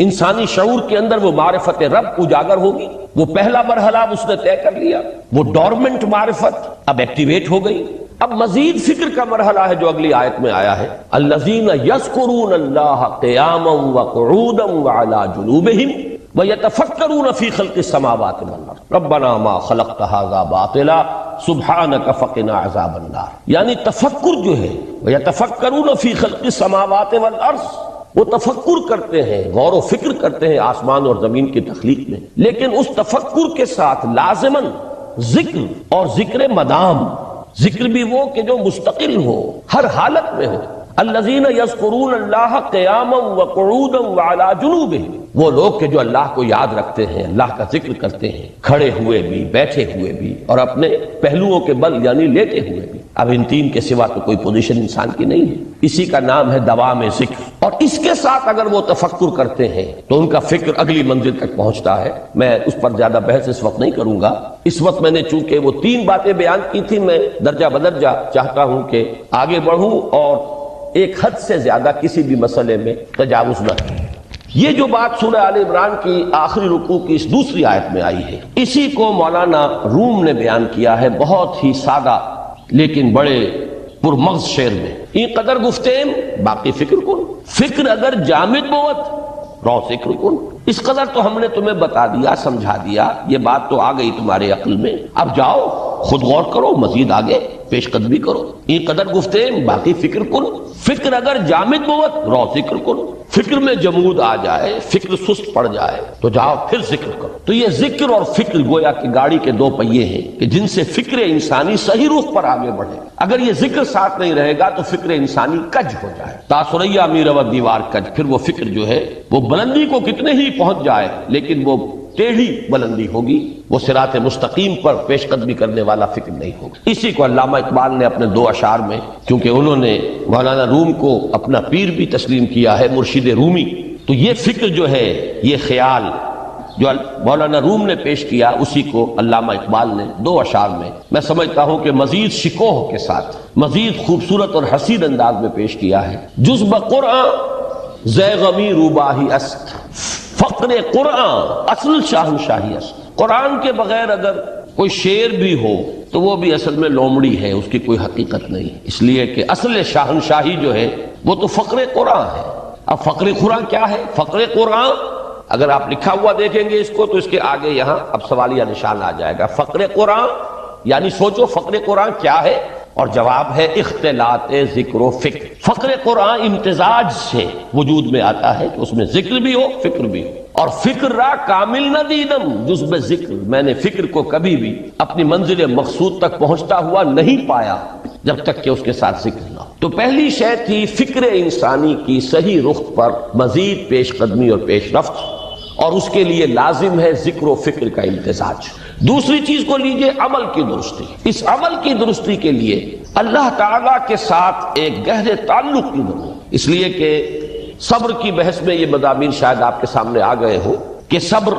انسانی شعور کے اندر وہ معرفت رب اجاگر ہوگی. وہ پہلا مرحلہ اس نے طے کر لیا، وہ ڈورمنٹ معرفت اب ایکٹیویٹ ہو گئی. اب مزید فکر کا مرحلہ ہے جو اگلی آیت میں آیا ہے، الذین یذکرون اللہ قیاما وقعودا وعلی جنوبہم ویتفکرون فی خلق السماوات والارض ربنا ما خلقت ھذا باطلا سبحانک فقنا عذاب النار. یعنی تفکر جو ہے، ویتفکرون فی خلق السماوات والارض، وہ تفکر کرتے ہیں، غور و فکر کرتے ہیں آسمان اور زمین کی تخلیق میں، لیکن اس تفکر کے ساتھ لازماً ذکر اور ذکر مدام. ذکر بھی وہ کہ جو مستقل ہو، ہر حالت میں ہو. الذین یذکرون اللہ قیاما وقعودا وعلی جنوبہم، وہ لوگ کہ جو اللہ کو یاد رکھتے ہیں، اللہ کا ذکر کرتے ہیں، کھڑے ہوئے بھی، بیٹھے ہوئے بھی، اور اپنے پہلوؤں کے بل یعنی لیٹے ہوئے بھی. اب ان تین کے سوا تو کوئی پوزیشن انسان کی نہیں ہے. اسی کا نام ہے دوام ذکر. اور اس کے ساتھ اگر وہ تفکر کرتے ہیں تو ان کا فکر اگلی منزل تک پہنچتا ہے. میں اس پر زیادہ بحث اس وقت نہیں کروں گا. اس وقت میں نے چونکہ وہ تین باتیں بیان کی تھی، میں درجہ بدرجہ چاہتا ہوں کہ آگے بڑھوں اور ایک حد سے زیادہ کسی بھی مسئلے میں تجاوز نہ کریں. یہ جو بات سورہ آل عمران کی آخری رکوع کی اس دوسری آیت میں آئی ہے، اسی کو مولانا روم نے بیان کیا ہے بہت ہی سادہ لیکن بڑے پرمغز شعر میں. این قدر گفتیم باقی فکر کن، فکر اگر جامد بوت رو فکر کن. اس قدر تو ہم نے تمہیں بتا دیا، سمجھا دیا، یہ بات تو آ گئی تمہارے عقل میں. اب جاؤ خود غور کرو، مزید آگے پیش قدمی کرو. این قدر گفتیم باقی فکر کن، فکر اگر جامد بوت رو ذکر کن. فکر میں جمود آ جائے، فکر سست پڑ جائے تو جاؤ پھر ذکر کرو. تو یہ ذکر اور فکر گویا کہ گاڑی کے دو پہیے ہیں کہ جن سے فکر انسانی صحیح رخ پر آگے بڑھے. اگر یہ ذکر ساتھ نہیں رہے گا تو فکر انسانی کج ہو جائے. تاثریا میر و دیوار کج. پھر وہ فکر جو ہے وہ بلندی کو کتنے ہی پہنچ جائے لیکن وہ ٹیڑھی بلندی ہوگی، وہ صراط مستقیم پر پیش قدمی کرنے والا فکر نہیں ہوگا. اسی کو علامہ اقبال نے اپنے دو اشعار میں، کیونکہ انہوں نے مولانا روم کو اپنا پیر بھی تسلیم کیا ہے، مرشد رومی، تو یہ فکر جو ہے، یہ خیال جو مولانا روم نے پیش کیا، اسی کو علامہ اقبال نے دو اشعار میں میں سمجھتا ہوں کہ مزید شکوہ کے ساتھ، مزید خوبصورت اور حسین انداز میں پیش کیا ہے. جز بقرآن زیغمی روباہی است، فقر قرآن اصل شاہنشاہی است. قرآن کے بغیر اگر کوئی شعر بھی ہو تو وہ بھی اصل میں لومڑی ہے، اس کی کوئی حقیقت نہیں، اس لیے کہ اصل شاہنشاہی جو ہے وہ تو فقر قرآن ہے. اب فقر قرآن کیا ہے؟ فقر قرآن اگر آپ لکھا ہوا دیکھیں گے اس کو تو اس کے آگے یہاں اب سوالیہ نشان آ جائے گا. فقر قرآن یعنی سوچو فقر قرآن کیا ہے، اور جواب ہے اختلاط ذکر و فکر. فقر قرآن امتزاج سے وجود میں آتا ہے کہ اس میں ذکر بھی ہو فکر بھی ہو. اور فکر را کامل نہ دیدم جز بے ذکر، میں نے فکر کو کبھی بھی اپنی منزل مقصود تک پہنچتا ہوا نہیں پایا جب تک کہ اس کے ساتھ ذکر نہ ہو. تو پہلی شے تھی فکر انسانی کی صحیح رخ پر مزید پیش قدمی اور پیش رفت، اور اس کے لیے لازم ہے ذکر و فکر کا امتزاج. دوسری چیز کو لیجئے عمل کی درستی. اس عمل کی درستی کے لیے اللہ تعالیٰ کے ساتھ ایک گہرے تعلق کی ضرورت. اس لیے کہ صبر کی بحث میں یہ مضامین شاید آپ کے سامنے آ گئے ہو کہ صبر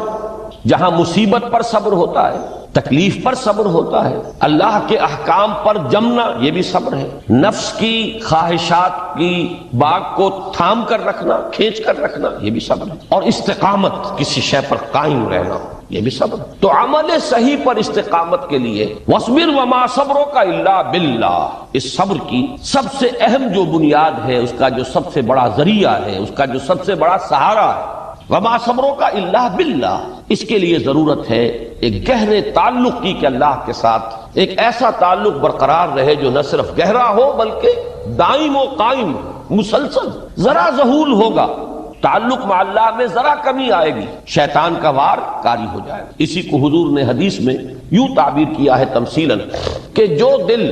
جہاں مصیبت پر صبر ہوتا ہے، تکلیف پر صبر ہوتا ہے، اللہ کے احکام پر جمنا یہ بھی صبر ہے، نفس کی خواہشات کی باغ کو تھام کر رکھنا، کھینچ کر رکھنا یہ بھی صبر ہے، اور استقامت کسی شے پر قائم رہنا یہ بھی صبر ہے. تو عمل صحیح پر استقامت کے لیے وَاصْبِرْ وَمَا صَبْرُكَ إِلَّا بِاللَّهِ، اس صبر کی سب سے اہم جو بنیاد ہے، اس کا جو سب سے بڑا ذریعہ ہے، اس کا جو سب سے بڑا سہارا ہے، وَمَا صَبْرُكَ إِلَّا بِاللَّهِ، اس کے لیے ضرورت ہے ایک گہرے تعلق کی کہ اللہ کے ساتھ ایک ایسا تعلق برقرار رہے جو نہ صرف گہرا ہو بلکہ دائم و قائم مسلسل. ذرا ذہول ہوگا تعلق مع اللہ میں، ذرا کمی آئے گی شیطان کا وار کاری ہو جائے گا. اسی کو حضور نے حدیث میں یوں تعبیر کیا ہے تمثیلاً کہ جو دل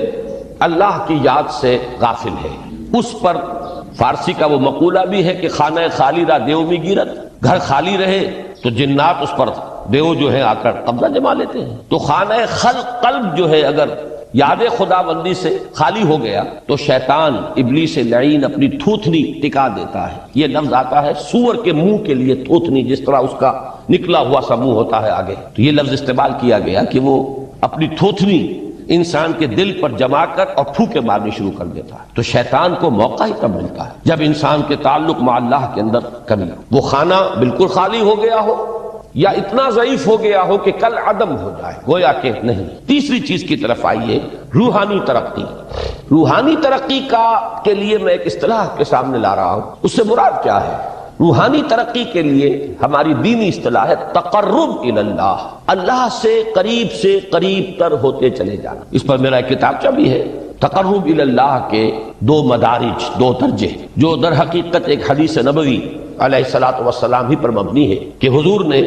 اللہ کی یاد سے غافل ہے اس پر، فارسی کا وہ مقولہ بھی ہے کہ خانہ خالی را دیو می گیرت، گھر خالی رہے تو جنات اس پر دیو جو ہے آ کر قبضہ جما لیتے ہیں. تو خانہ خلق قلب جو ہے اگر یاد خدا بندی سے خالی ہو گیا تو شیطان ابلیس لعین اپنی تھوتنی ٹکا دیتا ہے. یہ لفظ آتا ہے سور کے منہ کے لیے تھوتنی، جس طرح اس کا نکلا ہوا سا منہ ہوتا ہے آگے، تو یہ لفظ استعمال کیا گیا کہ وہ اپنی تھوتنی انسان کے دل پر جما کر اور پھوکے مارنی شروع کر دیتا ہے. تو شیطان کو موقع ہی تب ملتا ہے جب انسان کے تعلق مع اللہ کے اندر کمی ہو، وہ خانہ بالکل خالی ہو گیا ہو یا اتنا ضعیف ہو گیا ہو کہ کل عدم ہو جائے، گویا کہ نہیں. تیسری چیز کی طرف آئیے، روحانی ترقی. روحانی ترقی کے لیے میں ایک اصطلاح کے سامنے لا رہا ہوں، اس سے مراد کیا ہے؟ روحانی ترقی کے لیے ہماری دینی اصطلاح ہے تقرب الی اللہ، اللہ سے قریب تر ہوتے چلے جانا. اس پر میرا ایک کتابچہ بھی ہے، تقرب الی اللہ کے 2 مدارج، 2 درجے، جو در حقیقت ایک حدیث نبوی علیہ الصلوۃ والسلام ہی پر مبنی ہے کہ حضور نے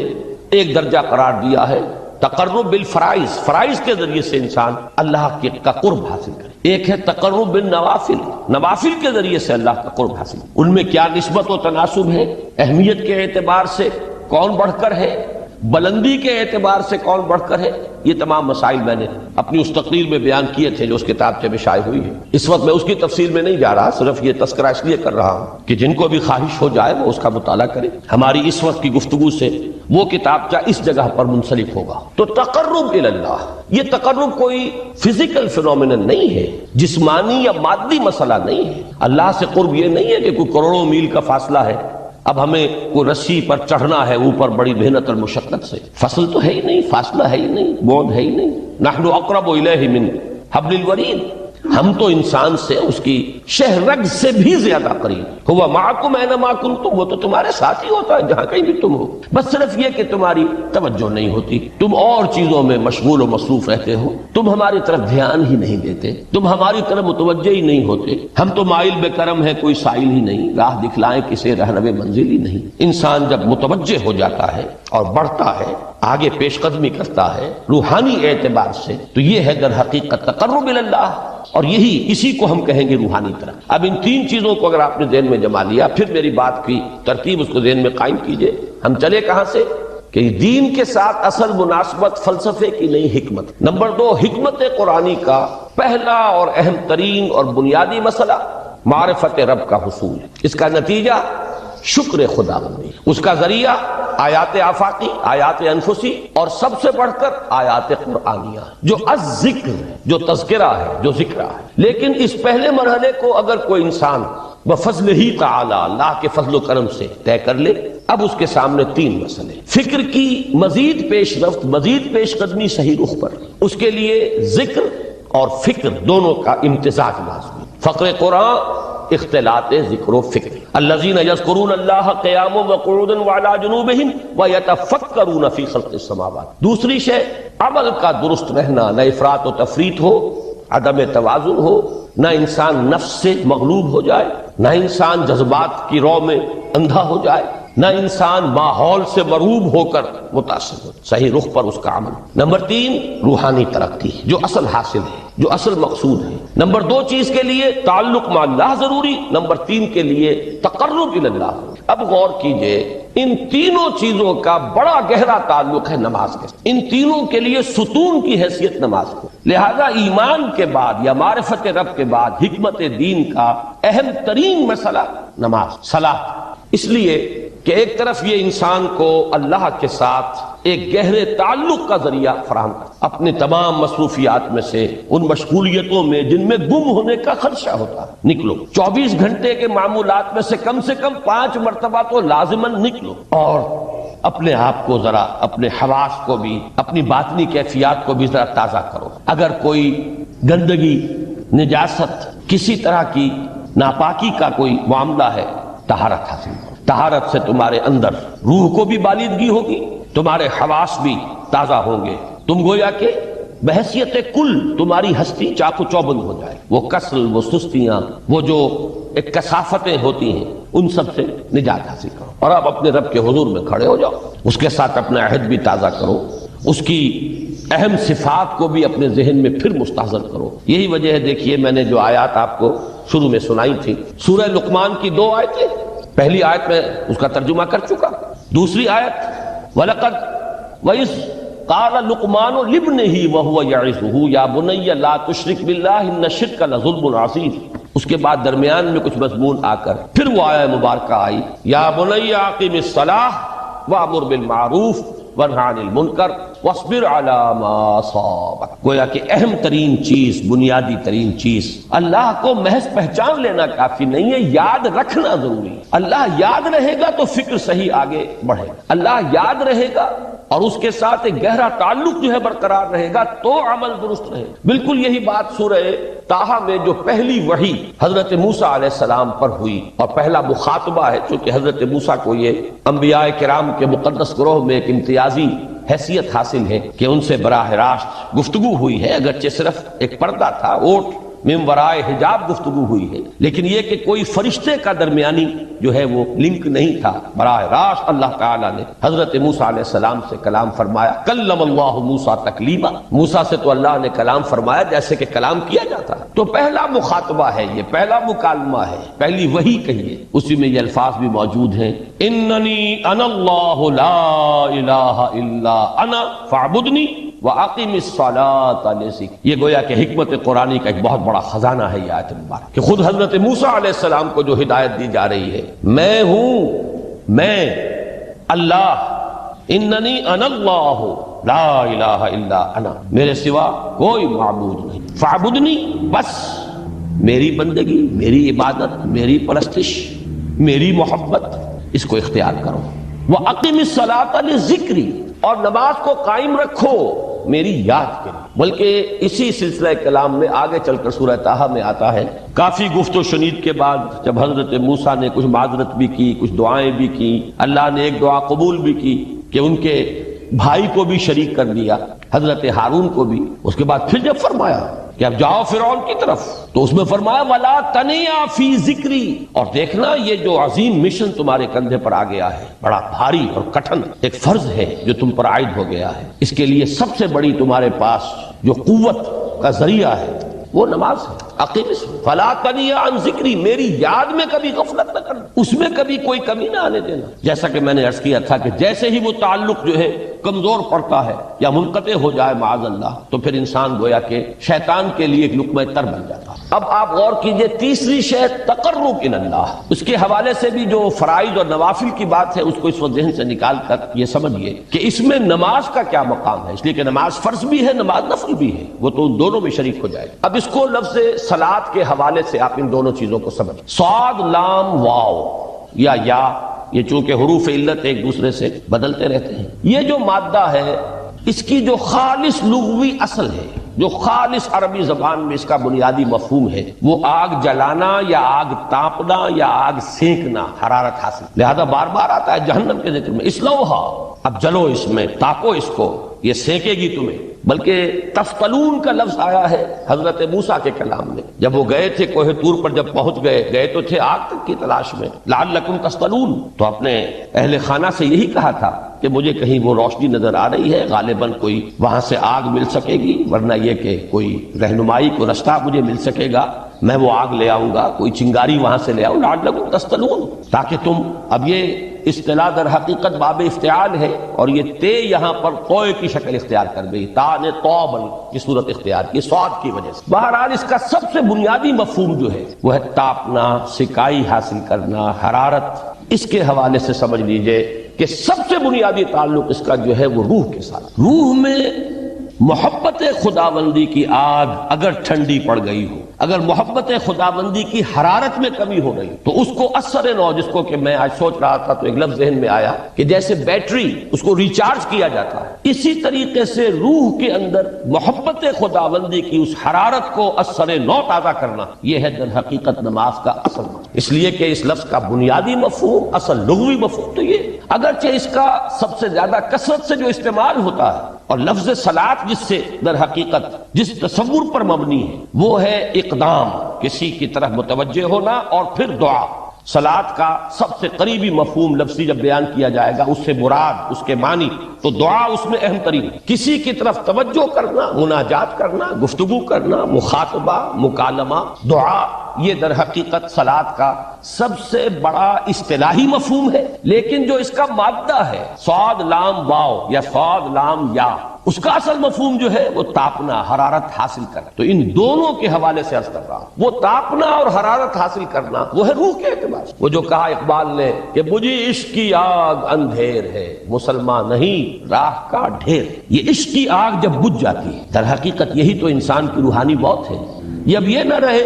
ایک درجہ قرار دیا ہے تقرب بالفرائض، فرائض کے ذریعے سے انسان اللہ کا قرب حاصل کرے. ایک ہے تقرب بالنوافل، نوافل کے ذریعے سے اللہ کا قرب حاصل. ان میں کیا نسبت و تناسب ہے؟ اہمیت کے اعتبار سے کون بڑھ کر ہے، بلندی کے اعتبار سے کون بڑھ کر ہے، یہ تمام مسائل میں نے اپنی اس تقریر میں بیان کیے تھے جو اس کتابچے میں شائع ہوئی ہے. اس وقت میں اس کی تفصیل میں نہیں جا رہا، صرف یہ تذکرہ اس لیے کر رہا ہوں کہ جن کو بھی خواہش ہو جائے وہ اس کا مطالعہ کرے. ہماری اس وقت کی گفتگو سے وہ کتابچہ اس جگہ پر منسلک ہوگا. تو تقرب الی اللہ، یہ تقرب کوئی فزیکل فینومینن نہیں ہے، جسمانی یا مادی مسئلہ نہیں ہے. اللہ سے قرب یہ نہیں ہے کہ کوئی کروڑوں میل کا فاصلہ ہے، اب ہمیں کوئی رسی پر چڑھنا ہے اوپر بڑی محنت اور مشقت سے. فصل تو ہے ہی نہیں، فاصلہ ہے ہی نہیں، بعد ہے ہی نہیں. نحن اقرب الیہ من حبل الورید، ہم تو انسان سے اس کی شہرگ سے بھی زیادہ قریب. ہوا معکم اینما کنتم، وہ تو تمہارے ساتھ ہی ہوتا ہے جہاں کہیں بھی تم ہو، بس صرف یہ کہ تمہاری توجہ نہیں ہوتی، تم اور چیزوں میں مشغول و مصروف رہتے ہو، تم ہماری طرف دھیان ہی نہیں دیتے، تم ہماری طرف متوجہ ہی نہیں ہوتے. ہم تو مائل بے کرم ہے، کوئی سائل ہی نہیں، راہ دکھلائیں کسے رہنمے منزل ہی نہیں. انسان جب متوجہ ہو جاتا ہے اور بڑھتا ہے، آگے پیش قدمی کرتا ہے روحانی اعتبار سے، تو یہ ہے در حقیقت تقرب الی اللہ، اور اسی کو ہم کہیں گے روحانی طرف. اب ان 3 چیزوں کو اگر آپ نے ذہن میں جما لیا، پھر میری بات کی ترتیب اس کو ذہن میں قائم کیجئے. ہم چلے کہاں سے؟ کہ دین کے ساتھ اصل مناسبت فلسفے کی نہیں، حکمت. نمبر 2، حکمت قرآنی کا پہلا اور اہم ترین اور بنیادی مسئلہ معرفت رب کا حصول. اس کا نتیجہ شکر خدا بندی، اس کا ذریعہ آیات آفاقی، آیات انفسی، اور سب سے بڑھ کر آیات قرآنیہ جو الذکر ہے، جو تذکرہ ہے، جو ذکر ہے. لیکن اس پہلے مرحلے کو اگر کوئی انسان بفضل ہی تعالی، اللہ کے فضل و کرم سے طے کر لے، اب اس کے سامنے 3 مسئلے. فکر کی مزید پیش رفت، مزید پیش قدمی صحیح رخ پر، اس کے لیے ذکر اور فکر دونوں کا امتزاج لازمی. فقر قرآن اختلاط ذکر و فکر. الذین یذکرون اللہ قیاما وقعودا وعلی جنوبہم ویتفکرون فی خلق السماوات. دوسری شے عمل کا درست رہنا، نہ افراط و تفریط ہو، عدم توازن ہو، نہ انسان نفس سے مغلوب ہو جائے، نہ انسان جذبات کی رو میں اندھا ہو جائے، نہ انسان ماحول سے مرعوب ہو کر متاثر ہو، صحیح رخ پر اس کا عمل. نمبر 3، روحانی ترقی جو اصل حاصل ہے، جو اصل مقصود ہے. نمبر 2 چیز کے لیے تعلق مع اللہ ضروری، نمبر 3 کے لیے تقرب الی اللہ. اب غور کیجئے، ان تینوں چیزوں کا بڑا گہرا تعلق ہے نماز کے. ان تینوں کے لیے ستون کی حیثیت نماز کو. لہذا ایمان کے بعد یا معرفت رب کے بعد حکمت دین کا اہم ترین مسئلہ نماز، صلاۃ. اس لیے کہ ایک طرف یہ انسان کو اللہ کے ساتھ ایک گہرے تعلق کا ذریعہ فراہم کرتا، اپنے تمام مصروفیات میں سے، ان مشغولیتوں میں جن میں گم ہونے کا خدشہ ہوتا ہے، نکلو. 24 گھنٹے کے معمولات میں سے کم 5 مرتبہ تو لازماً نکلو، اور اپنے آپ کو ذرا، اپنے حواس کو بھی، اپنی باطنی کیفیات کو بھی ذرا تازہ کرو. اگر کوئی گندگی، نجاست، کسی طرح کی ناپاکی کا کوئی معاملہ ہے، طہارت حاصل کرو. طہارت سے تمہارے اندر روح کو بھی بالیدگی ہوگی، تمہارے حواس بھی تازہ ہوں گے، تم گویا کہ بحیثیت کل تمہاری ہستی چاق و چوبند ہو جائے. وہ کسل، وہ سستیاں، وہ جو ایک کثافتیں ہوتی ہیں، ان سب سے نجات حاصل کرو. اور اب اپنے رب کے حضور میں کھڑے ہو جاؤ، اس کے ساتھ اپنا عہد بھی تازہ کرو، اس کی اہم صفات کو بھی اپنے ذہن میں پھر مستحضر کرو. یہی وجہ ہے، دیکھیے میں نے جو آیات آپ کو شروع میں سنائی تھی، سورہ لقمان کی 2 آیتیں. پہلی آیت میں اس کا ترجمہ کر چکا، دوسری آیت وَلَقَدْ وَإِذْ قَالَ لُقْمَانُ لِابْنِهِ وَهُوَ يَعِظُهُ يَا بُنَيَّ لَا تُشْرِكْ بِاللَّهِ إِنَّ الشِّرْكَ لَظُلْمٌ عَظِيمٌ۔ اس کے بعد درمیان میں کچھ مضمون آ کر پھر وہ آیہ مبارکہ آئی، یا بنی اقم الصلاۃ وامر بالمعروف وانہ عن المنکر واصبر علی ما اصابک۔ گویا کہ اہم ترین چیز، بنیادی ترین چیز، اللہ کو محض پہچان لینا کافی نہیں ہے، یاد رکھنا ضروری ہے۔ اللہ یاد رہے گا تو فکر صحیح آگے بڑھے گا، اللہ یاد رہے گا اور اس کے ساتھ ایک گہرا تعلق جو ہے برقرار رہے گا تو عمل درست رہے گا۔ بالکل یہی بات سورہ طٰہٰ میں جو پہلی وحی حضرت موسیٰ علیہ السلام پر ہوئی اور پہلا مخاطبہ ہے، چونکہ حضرت موسیٰ کو یہ انبیاء کرام کے مقدس گروہ میں ایک امتیازی حیثیت حاصل ہے کہ ان سے براہ راست گفتگو ہوئی ہے، اگرچہ صرف ایک پردہ تھا، اوٹ من ورائے حجاب گفتگو ہوئی ہے، لیکن یہ کہ کوئی فرشتے کا درمیانی جو ہے وہ لنک نہیں تھا، براہ راست اللہ تعالیٰ نے حضرت موسیٰ علیہ السلام سے کلام فرمایا۔ کلم اللہ موسیٰ تکلیما، موسیٰ سے تو اللہ نے کلام فرمایا جیسے کہ کلام کیا جاتا ہے۔ تو پہلا مخاطبہ ہے، یہ پہلا مکالمہ ہے، پہلی وحی کہیے، اسی میں یہ الفاظ بھی موجود ہیں، اننی انا اللہ لا الہ الا انا فاعبدنی وَأَقِمِ الصَّلَاةَ لِذِكْرِي۔ یہ گویا کہ حکمت قرآنی کا ایک بہت بڑا خزانہ ہے یہ آیت مبارک، کہ خود حضرت موسیٰ علیہ السلام کو جو ہدایت دی جا رہی ہے، میں ہوں، میں اللہ، اننی انا اللہ لا الہ الا انا، میرے سوا کوئی معبود نہیں، فاعبدنی، بس میری بندگی، میری عبادت، میری پرستش، میری محبت، اس کو اختیار کرو۔ وَأَقِمِ الصَّلَاةَ لِذِكْرِي، اور نماز کو قائم رکھو میری یاد کے لیے۔ بلکہ اسی سلسلہ کلام میں آگے چل کر سورہ طٰہٰ میں آتا ہے، کافی گفت و شنید کے بعد جب حضرت موسیٰ نے کچھ معذرت بھی کی، کچھ دعائیں بھی کی، اللہ نے ایک دعا قبول بھی کی کہ ان کے بھائی کو بھی شریک کر دیا، حضرت ہارون کو بھی۔ اس کے بعد پھر جب فرمایا کہ اب جاؤ فرعون کی طرف، تو اس میں فرمایا وَلَا تَنِيَا فِي ذِكْرِي، اور دیکھنا یہ جو عظیم مشن تمہارے کندھے پر آ گیا ہے، بڑا بھاری اور کٹھن ایک فرض ہے جو تم پر عائد ہو گیا ہے، اس کے لیے سب سے بڑی تمہارے پاس جو قوت کا ذریعہ ہے وہ نماز ہے۔ اقیم فلا تنیا عن ذکری، میری یاد میں کبھی غفلت نہ کرنا، اس میں کبھی کوئی کمی نہ آنے دینا۔ جیسا کہ میں نے عرض کیا تھا کہ جیسے ہی وہ تعلق جو ہے کمزور پڑتا ہے یا منقطع ہو جائے معاذ اللہ، تو پھر انسان گویا کہ شیطان کے لیے ایک لقمہ تر بن جاتا ہے۔ اب آپ غور کیجئے، تیسری شے تقرب الی اللہ، اس کے حوالے سے بھی جو فرائض اور نوافل کی بات ہے اس کو اس وقت ذہن سے نکال کر یہ سمجھیے کہ اس میں نماز کا کیا مقام ہے، اس لیے کہ نماز فرض بھی ہے، نماز نفل بھی ہے، وہ تو ان دونوں میں شریک ہو جائے۔ اب اس کو لفظ صلاۃ کے حوالے سے آپ ان دونوں چیزوں کو سمجھ، صاد لام واو یا یہ چونکہ حروف علت ایک دوسرے سے بدلتے رہتے ہیں، یہ جو مادہ ہے اس کی جو خالص لغوی اصل ہے، جو خالص عربی زبان میں اس کا بنیادی مفہوم ہے، وہ آگ جلانا یا آگ تاپنا یا آگ سینکنا، حرارت حاصل، لہذا بار بار آتا ہے جہنم کے ذکر میں، اسلوہا، اب جلو اس میں، تاپو اس کو، یہ سینکے گی تمہیں۔ بلکہ تفتلون کا لفظ آیا ہے حضرت موسیٰ کے کلام میں، جب وہ گئے تھے کوہ طور پر، جب پہنچ گئے تو تھے آگ تک کی تلاش میں، لعلکم تفتلون، تو اپنے اہل خانہ سے یہی کہا تھا کہ مجھے کہیں وہ روشنی نظر آ رہی ہے، غالباً کوئی وہاں سے آگ مل سکے گی، ورنہ یہ کہ کوئی رہنمائی کو رستہ مجھے مل سکے گا، میں وہ آگ لے آؤں گا، کوئی چنگاری وہاں سے لے آؤں، لعلکم تفتلون، تاکہ تم، اب یہ اصطلاح در حقیقت باب افتعال ہے، اور یہ تے یہاں پر کوئے کی شکل اختیار کر گئی، تا نے توبل کی صورت اختیار کی صاد کی وجہ سے۔ بہرحال اس کا سب سے بنیادی مفہوم جو ہے وہ ہے تاپنا، سکائی حاصل کرنا، حرارت۔ اس کے حوالے سے سمجھ لیجئے کہ سب سے بنیادی تعلق اس کا جو ہے وہ روح کے ساتھ۔ روح میں محبت خداوندی کی آگ اگر ٹھنڈی پڑ گئی ہو، اگر محبت خداوندی کی حرارت میں کمی ہو گئی، تو اس کو اثر نو، جس کو کہ میں آج سوچ رہا تھا تو ایک لفظ ذہن میں آیا کہ جیسے بیٹری اس کو ریچارج کیا جاتا ہے، اسی طریقے سے روح کے اندر محبت خداوندی کی اس حرارت کو اثر نو تازہ کرنا، یہ ہے در حقیقت نماز کا اصل معنی۔ اس لیے کہ اس لفظ کا بنیادی مفہوم، اصل لغوی مفہوم تو یہ، اگرچہ اس کا سب سے زیادہ کثرت سے جو استعمال ہوتا ہے، اور لفظ صلاۃ جس سے در حقیقت جس تصور پر مبنی ہے وہ ہے اقدام، کسی کی طرف متوجہ ہونا اور پھر دعا، صلاۃ کا سب سے قریبی مفہوم لفظی جب بیان کیا جائے گا، اس سے مراد، اس کے معنی، تو دعا اس میں اہم ترین، کسی کی طرف توجہ کرنا، مناجات کرنا، گفتگو کرنا، مخاطبہ، مکالمہ، دعا، یہ در حقیقت صلاۃ کا سب سے بڑا اصطلاحی مفہوم ہے۔ لیکن جو اس کا مادہ ہے، صاد لام واو یا صاد لام یا، اس کا اصل مفہوم جو ہے وہ تاپنا، حرارت حاصل کرنا۔ تو ان دونوں کے حوالے سے عرض کر رہا ہوں، وہ تاپنا اور حرارت حاصل کرنا وہ ہے روح کے اعتبار سے۔ وہ جو کہا اقبال نے کہ بجھی عشق کی آگ اندھیر ہے، مسلمان نہیں راہ کا ڈھیر۔ یہ عشق کی آگ جب بجھ جاتی ہے، در حقیقت یہی تو انسان کی روحانی موت ہے۔ یہ اب یہ نہ رہے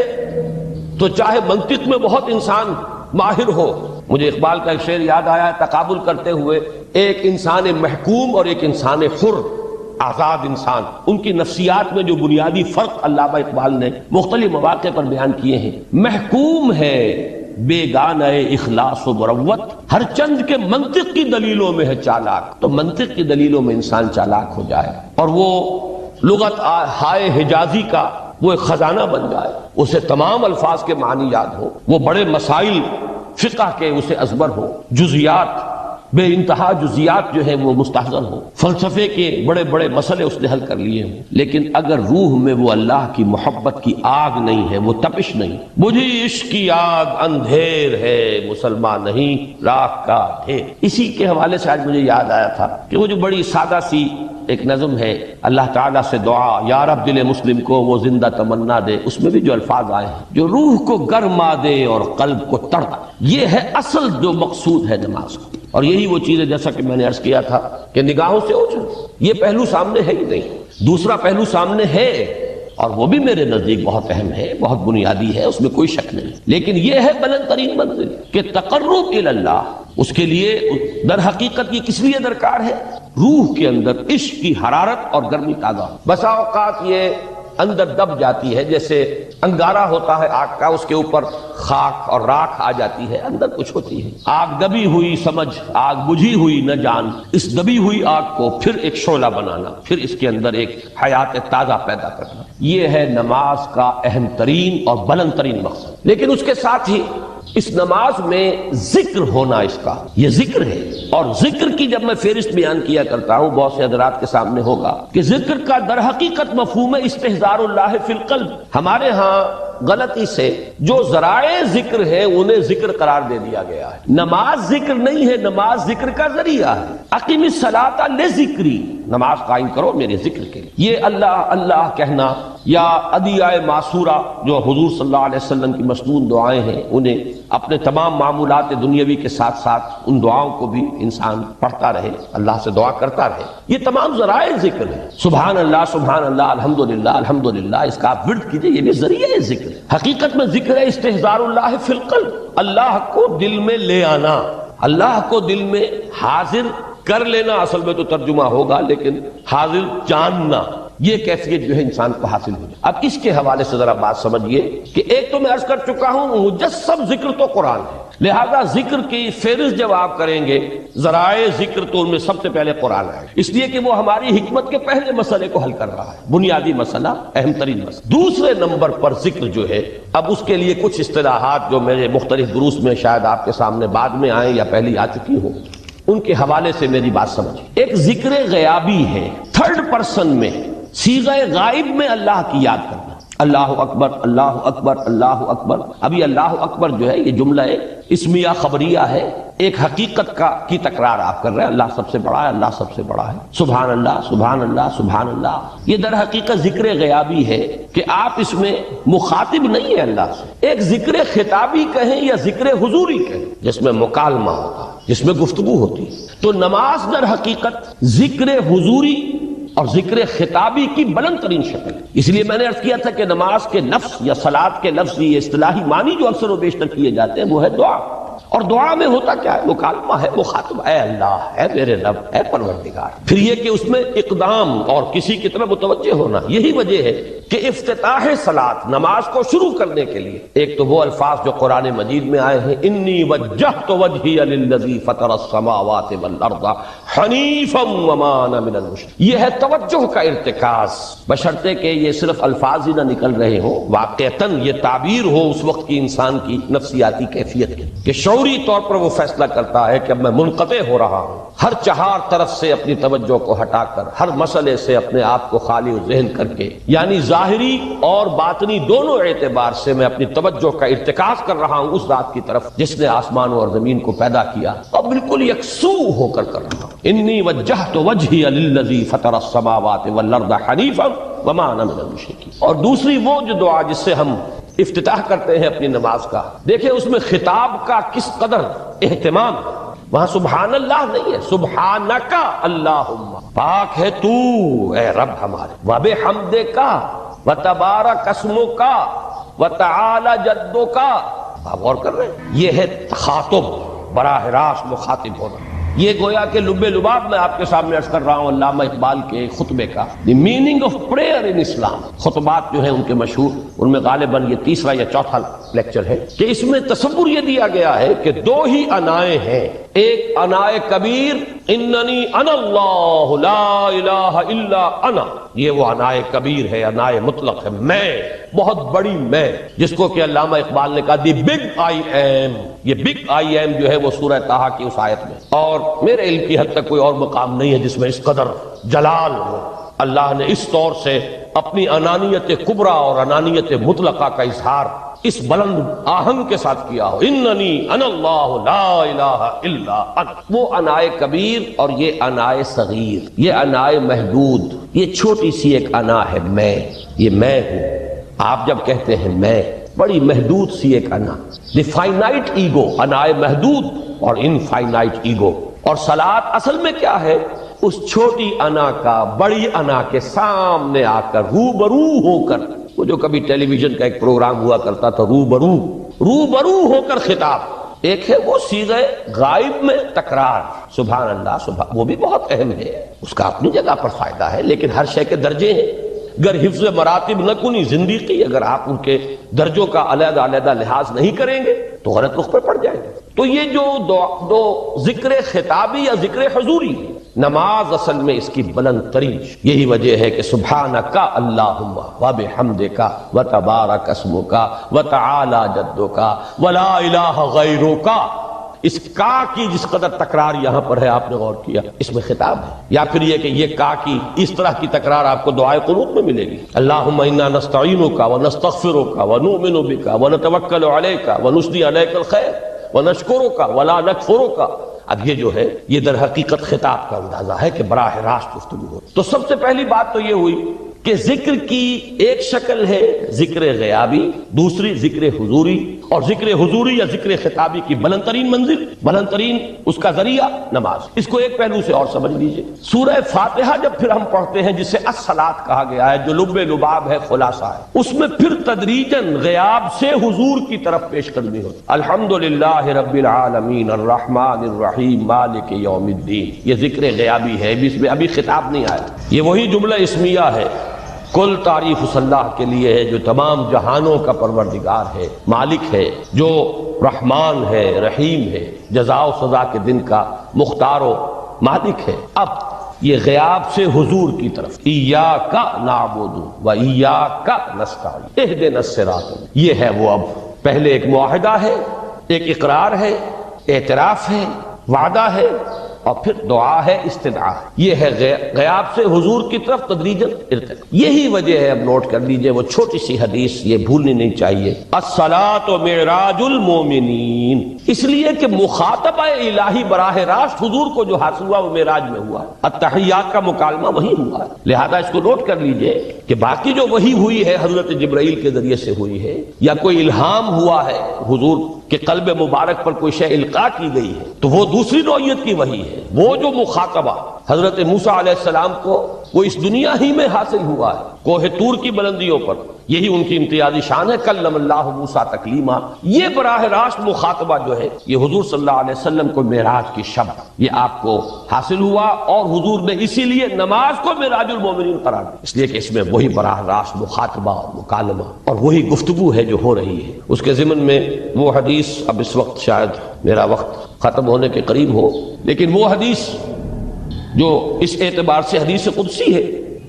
تو چاہے منطق میں بہت انسان ماہر ہو۔ مجھے اقبال کا ایک شعر یاد آیا ہے تقابل کرتے ہوئے، ایک انسان محکوم اور ایک انسان حر، آزاد انسان، ان کی نفسیات میں جو بنیادی فرق علامہ اقبال نے مختلف مواقع پر بیان کیے ہیں۔ محکوم ہے بیگانہ اخلاص و مروت، ہر چند کے منطق کی دلیلوں میں ہے چالاک۔ تو منطق کی دلیلوں میں انسان چالاک ہو جائے اور وہ لغت ہائے حجازی کا وہ ایک خزانہ بن جائے، اسے تمام الفاظ کے معنی یاد ہو، وہ بڑے مسائل فقہ کے اسے ازبر ہو، جزیات، بے انتہا جزیات جو ہے وہ مستحضر ہو، فلسفے کے بڑے بڑے مسئلے اس نے حل کر لیے ہوں، لیکن اگر روح میں وہ اللہ کی محبت کی آگ نہیں ہے، وہ تپش نہیں، بجھی عشق کی آگ اندھیر ہے، مسلمان نہیں راہ کا ڈھیر۔ اسی کے حوالے سے آج مجھے یاد آیا تھا کہ وہ جو بڑی سادہ سی ایک نظم ہے، اللہ تعالیٰ سے دعا یا رب دل مسلم کو وہ زندہ تمنا دے، اس میں بھی جو الفاظ آئے ہیں، جو روح کو گرما دے اور قلب کو تڑپا، یہ ہے اصل جو مقصود ہے نماز کا۔ اور یہی وہ چیز ہے جیسا کہ میں نے عرض کیا تھا کہ نگاہوں سے اوجھل، یہ پہلو سامنے ہے ہی نہیں، دوسرا پہلو سامنے ہے اور وہ بھی میرے نزدیک بہت اہم ہے، بہت بنیادی ہے، اس میں کوئی شک نہیں، لیکن یہ ہے بلند ترین منزل کہ تقرب الی اللہ۔ اس کے لیے در حقیقت یہ کس لیے درکار ہے؟ روح کے اندر عشق کی حرارت اور گرمی تازہ ہو۔ بسا اوقات یہ اندر دب جاتی ہے، جیسے انگارہ ہوتا ہے آگ کا، اس کے اوپر خاک اور راکھ آ جاتی ہے، اندر کچھ ہوتی ہے، آگ دبی ہوئی سمجھ، آگ بجھی ہوئی نہ جان، اس دبی ہوئی آگ کو پھر ایک شعلہ بنانا، پھر اس کے اندر ایک حیات تازہ پیدا کرنا، یہ ہے نماز کا اہم ترین اور بلند ترین مقصد۔ لیکن اس کے ساتھ ہی اس نماز میں ذکر ہونا، اس کا یہ ذکر ہے، اور ذکر کی جب میں فہرست بیان کیا کرتا ہوں بہت سے حضرات کے سامنے ہوگا کہ ذکر کا در حقیقت مفہوم ہے استحضار اللہ فی القلب۔ ہمارے ہاں غلطی سے جو ذرائع ذکر ہے انہیں ذکر قرار دے دیا گیا ہے۔ نماز ذکر نہیں ہے، نماز ذکر کا ذریعہ ہے۔ اقیم الصلاۃ لذکری، نماز قائم کرو میرے ذکر کے لیے۔ یہ اللہ اللہ کہنا یا ادعیہ معصورہ جو حضور صلی اللہ علیہ وسلم کی مسنون دعائیں ہیں، انہیں اپنے تمام معمولات دنیاوی کے ساتھ ساتھ ان دعاؤں کو بھی انسان پڑھتا رہے، اللہ سے دعا کرتا رہے، یہ تمام ذرائع ذکر ہیں۔ سبحان اللہ، الحمدللہ الحمدللہ، اس کا آپ ورد کیجئے، یہ بھی ذریعہ ذکر ہے۔ حقیقت میں ذکر ہے استحضار اللہ فی القلب، اللہ کو دل میں لے آنا، اللہ کو دل میں حاضر کر لینا، اصل میں تو ترجمہ ہوگا، لیکن حاضر جاننا، یہ کیفیت جو ہے انسان کو حاصل ہو جائے۔ اب اس کے حوالے سے ذرا بات سمجھیے کہ ایک تو میں عرض کر چکا ہوں مجسم ذکر تو قرآن ہے، لہذا ذکر کی فہرست جب آپ کریں گے ذرائع ذکر تو ان میں سب سے پہلے قرآن ہے، اس لیے کہ وہ ہماری حکمت کے پہلے مسئلے کو حل کر رہا ہے، بنیادی مسئلہ، اہم ترین مسئلہ۔ دوسرے نمبر پر ذکر جو ہے، اب اس کے لیے کچھ اصطلاحات جو میرے مختلف دروس میں شاید آپ کے سامنے بعد میں آئیں یا پہلی آ چکی ہوں، ان کے حوالے سے میری بات سمجھیں۔ ایک ذکر غیابی ہے، تھرڈ پرسن میں، صیغہ غائب میں اللہ کی یاد کرنا، اللہ اکبر اللہ اکبر اللہ اکبر۔ ابھی اللہ اکبر جو ہے یہ جملہ اسمیہ خبریہ ہے، ایک حقیقت کی تکرار آپ کر رہے ہیں، اللہ سب سے بڑا ہے، اللہ سب سے بڑا ہے، سبحان اللہ سبحان اللہ سبحان اللہ۔ یہ در حقیقت ذکر غیابی ہے کہ آپ اس میں مخاطب نہیں ہے اللہ سے، ایک ذکر خطابی کہیں یا ذکر حضوری کہیں جس میں مکالمہ ہوتا ہے، جس میں گفتگو ہوتی ہے۔ تو نماز در حقیقت ذکر حضوری اور ذکر خطابی کی بلند ترین شکل ہے۔ اس لیے میں نے عرض کیا تھا کہ نماز کے لفظ یا صلاۃ کے لفظ یہ اصطلاحی معنی جو اکثر و بیشتر کیے جاتے ہیں وہ ہے دعا، اور دعا میں ہوتا کیا ہے؟ مکالمہ ہے، مخاطب، اے اللہ، اے میرے رب، اے پروردگار۔ پھر یہ کہ اس میں اقدام اور کسی کی طرف متوجہ ہونا، یہی وجہ ہے کہ افتتاح صلاۃ، نماز کو شروع کرنے کے لیے ایک تو وہ الفاظ جو قرآن مجید میں آئے ہیں، انی وجہت وجہی للذی فطر السماوات والارض حنیفا وما انا من المشرکین۔ یہ ہے توجہ کا ارتکاز، بشرطے کہ یہ صرف الفاظ ہی نہ نکل رہے ہوں، واقعتاً یہ تعبیر ہو اس وقت کی انسان کی نفسیاتی کیفیت کی، کہ شعوری طور پر وہ فیصلہ کرتا ہے کہ اب میں منقطع ہو رہا ہوں، ہر چہار طرف سے اپنی توجہ کو ہٹا کر، ہر مسئلے سے اپنے آپ کو خالی و ذہن کر کے، یعنی ظاہری اور باطنی دونوں اعتبار سے میں اپنی توجہ کا ارتکاز کر رہا ہوں اس ذات کی طرف جس نے آسمانوں اور زمین کو پیدا کیا، اور بالکل یکسو ہو کر رہا ہوں۔ انی وجہت وجہی للذی فطر السماوات والارض حنیفا وما انا من المشرکین۔ اور دوسری وہ جو دعا جس سے ہم افتتاح کرتے ہیں اپنی نماز کا، دیکھیں اس میں خطاب کا کس قدر اہتمام ہے۔ وہاں سبحان اللہ نہیں ہے، سبحانک اللہم، پاک ہے تو اے رب ہمارے، وبحمدک وتبارک اسمک وتعالی جدک۔ آپ غور کر رہے ہیں، یہ ہے خاطب، براہ راست مخاطب ہونا۔ یہ گویا کہ لب لباب میں آپ کے سامنے عرض کر رہا ہوں علامہ اقبال کے خطبے کا، دی میننگ آف پریئر ان اسلام۔ خطبات جو ہیں ان کے مشہور، ان میں غالباً یہ تیسرا یا چوتھا لیکچر ہے کہ اس میں تصور یہ دیا گیا ہے کہ دو ہی انائیں ہیں، ایک انائے کبیر اننی انا اللہ لا الہ الا انا، یہ وہ انائے کبیر ہے، انائے مطلق ہے، میں، بہت بڑی میں، جس کو کہ علامہ اقبال نے کہا دی بگ آئی ایم۔ یہ بگ آئی ایم جو ہے وہ سورہ طٰہٰ کی اس آیت میں، اور میرے علم کی حد تک کوئی اور مقام نہیں ہے جس میں اس قدر جلال ہو۔ اللہ نے اس طور سے اپنی انانیت کبریٰ اور انانیت مطلقہ کا اظہار اس بلند آہنگ کے ساتھ کیا ہو، اننی انا اللہ لا الہ الا انا۔ وہ انائے کبیر اور یہ انائے صغیر، یہ انائے محدود، یہ چھوٹی سی ایک انا ہے، میں، یہ میں ہوں۔ آپ جب کہتے ہیں میں، بڑی محدود سی ایک انا، دی فائنائٹ ایگو، انائے محدود اور انفائنائٹ ایگو۔ اور صلاۃ اصل میں کیا ہے؟ اس چھوٹی انا کا بڑی انا کے سامنے آ کر، روبرو ہو کر، وہ جو کبھی ٹیلی ویژن کا ایک پروگرام ہوا کرتا تھا، روبرو ہو کر خطاب۔ ایک ہے وہ صیغہ غائب میں تکرار، سبحان اللہ سبحان، وہ بھی بہت اہم ہے، اس کا اپنی جگہ پر فائدہ ہے، لیکن ہر شے کے درجے ہیں۔ اگر حفظ مراتب نہ کنی زندگی، اگر آپ ان کے درجوں کا علیحدہ علیحدہ لحاظ نہیں کریں گے تو غلط رخ پہ پڑ جائیں گے۔ تو یہ جو دو ذکر خطابی یا ذکر حضوری، نماز اصل میں اس کی بلند ترین یہی وجہ ہے کہ سبحانک اللہم وبحمدک وتبارک اسمک وتعالی جدک ولا الہ غیرک۔ اس کا کی جس قدر تکرار یہاں پر ہے، آپ نے غور کیا، اس میں خطاب ہے، یا پھر یہ کہ یہ کا کی اس طرح کی تکرار آپ کو دعائے قنوت میں ملے گی۔ اللہم انا نستعینک ونستغفرک ونؤمن بک ونتوکل علیک ونثنی علیک الخیر ونشکرک ولا نکفرک۔ اب یہ جو ہے یہ در حقیقت خطاب کا اندازہ ہے کہ براہ راست گفتگو ہو۔ تو سب سے پہلی بات تو یہ ہوئی کہ ذکر کی ایک شکل ہے ذکر غیابی، دوسری ذکر حضوری، اور ذکر حضوری یا ذکر خطابی کی بلند ترین منزل، بلند ترین اس کا ذریعہ نماز۔ اس کو ایک پہلو سے اور سمجھ لیجئے، سورہ فاتحہ جب پھر ہم پڑھتے ہیں جسے الصلاۃ کہا گیا ہے، جو لب لباب ہے، خلاصہ ہے، اس میں پھر تدریجاً غیاب سے حضور کی طرف پیش قدمی ہوتی۔ الحمدللہ رب العالمین الرحمن الرحیم مالک یوم الدین، یہ ذکر غیابی ہے، اس میں ابھی خطاب نہیں آیا۔ یہ وہی جملہ اسمیہ ہے، کل تعریف اس اللہ کے لیے ہے جو تمام جہانوں کا پروردگار ہے، مالک ہے، جو رحمان ہے، رحیم ہے، جزا و سزا کے دن کا مختار و مالک ہے۔ اب یہ غیاب سے حضور کی طرف، ایاک نعبد و ایاک نستعین اہدنا الصراط، یہ ہے وہ۔ اب پہلے ایک معاہدہ ہے، ایک اقرار ہے، اعتراف ہے، وعدہ ہے، اور پھر دعا ہے، استدعا ہے۔ یہ ہے غیاب سے حضور کی طرف تدریجاً ارتقاء۔ یہی وجہ ہے، اب نوٹ کر لیجئے وہ چھوٹی سی حدیث، یہ بھولنی نہیں چاہیے، الصلاۃ معراج المومنین، اس لیے کہ مخاطبہ الہی براہ راست حضور کو جو حاصل ہوا وہ معراج میں ہوا، التحیات کا مکالمہ وہی ہوا، لہذا اس کو نوٹ کر لیجئے کہ باقی جو وحی ہوئی ہے حضرت جبرائیل کے ذریعے سے ہوئی ہے، یا کوئی الہام ہوا ہے حضور کہ قلب مبارک پر کوئی شے القاء کی گئی ہے، تو وہ دوسری نوعیت کی وحی ہے۔ وہ جو مخاطبہ حضرت موسیٰ علیہ السلام کو وہ اس دنیا ہی میں حاصل ہوا ہے، کوہ طور کی بلندیوں پر، یہی ان کی امتیازی شان ہے، کلم اللہ موسیٰ تکلیما۔ یہ براہ راست مخاطبہ جو ہے یہ حضور صلی اللہ علیہ وسلم کو معراج کی شب یہ آپ کو حاصل ہوا، اور حضور نے اسی لیے نماز کو معراج المومنین قرار دیا، اس لیے کہ اس میں وہی براہ راست مخاطبہ اور مکالمہ اور وہی گفتگو ہے جو ہو رہی ہے۔ اس کے ضمن میں وہ حدیث، اب اس وقت شاید میرا وقت ختم ہونے کے قریب ہو، لیکن وہ حدیث جو اس اعتبار سے حدیث قدسی ہے،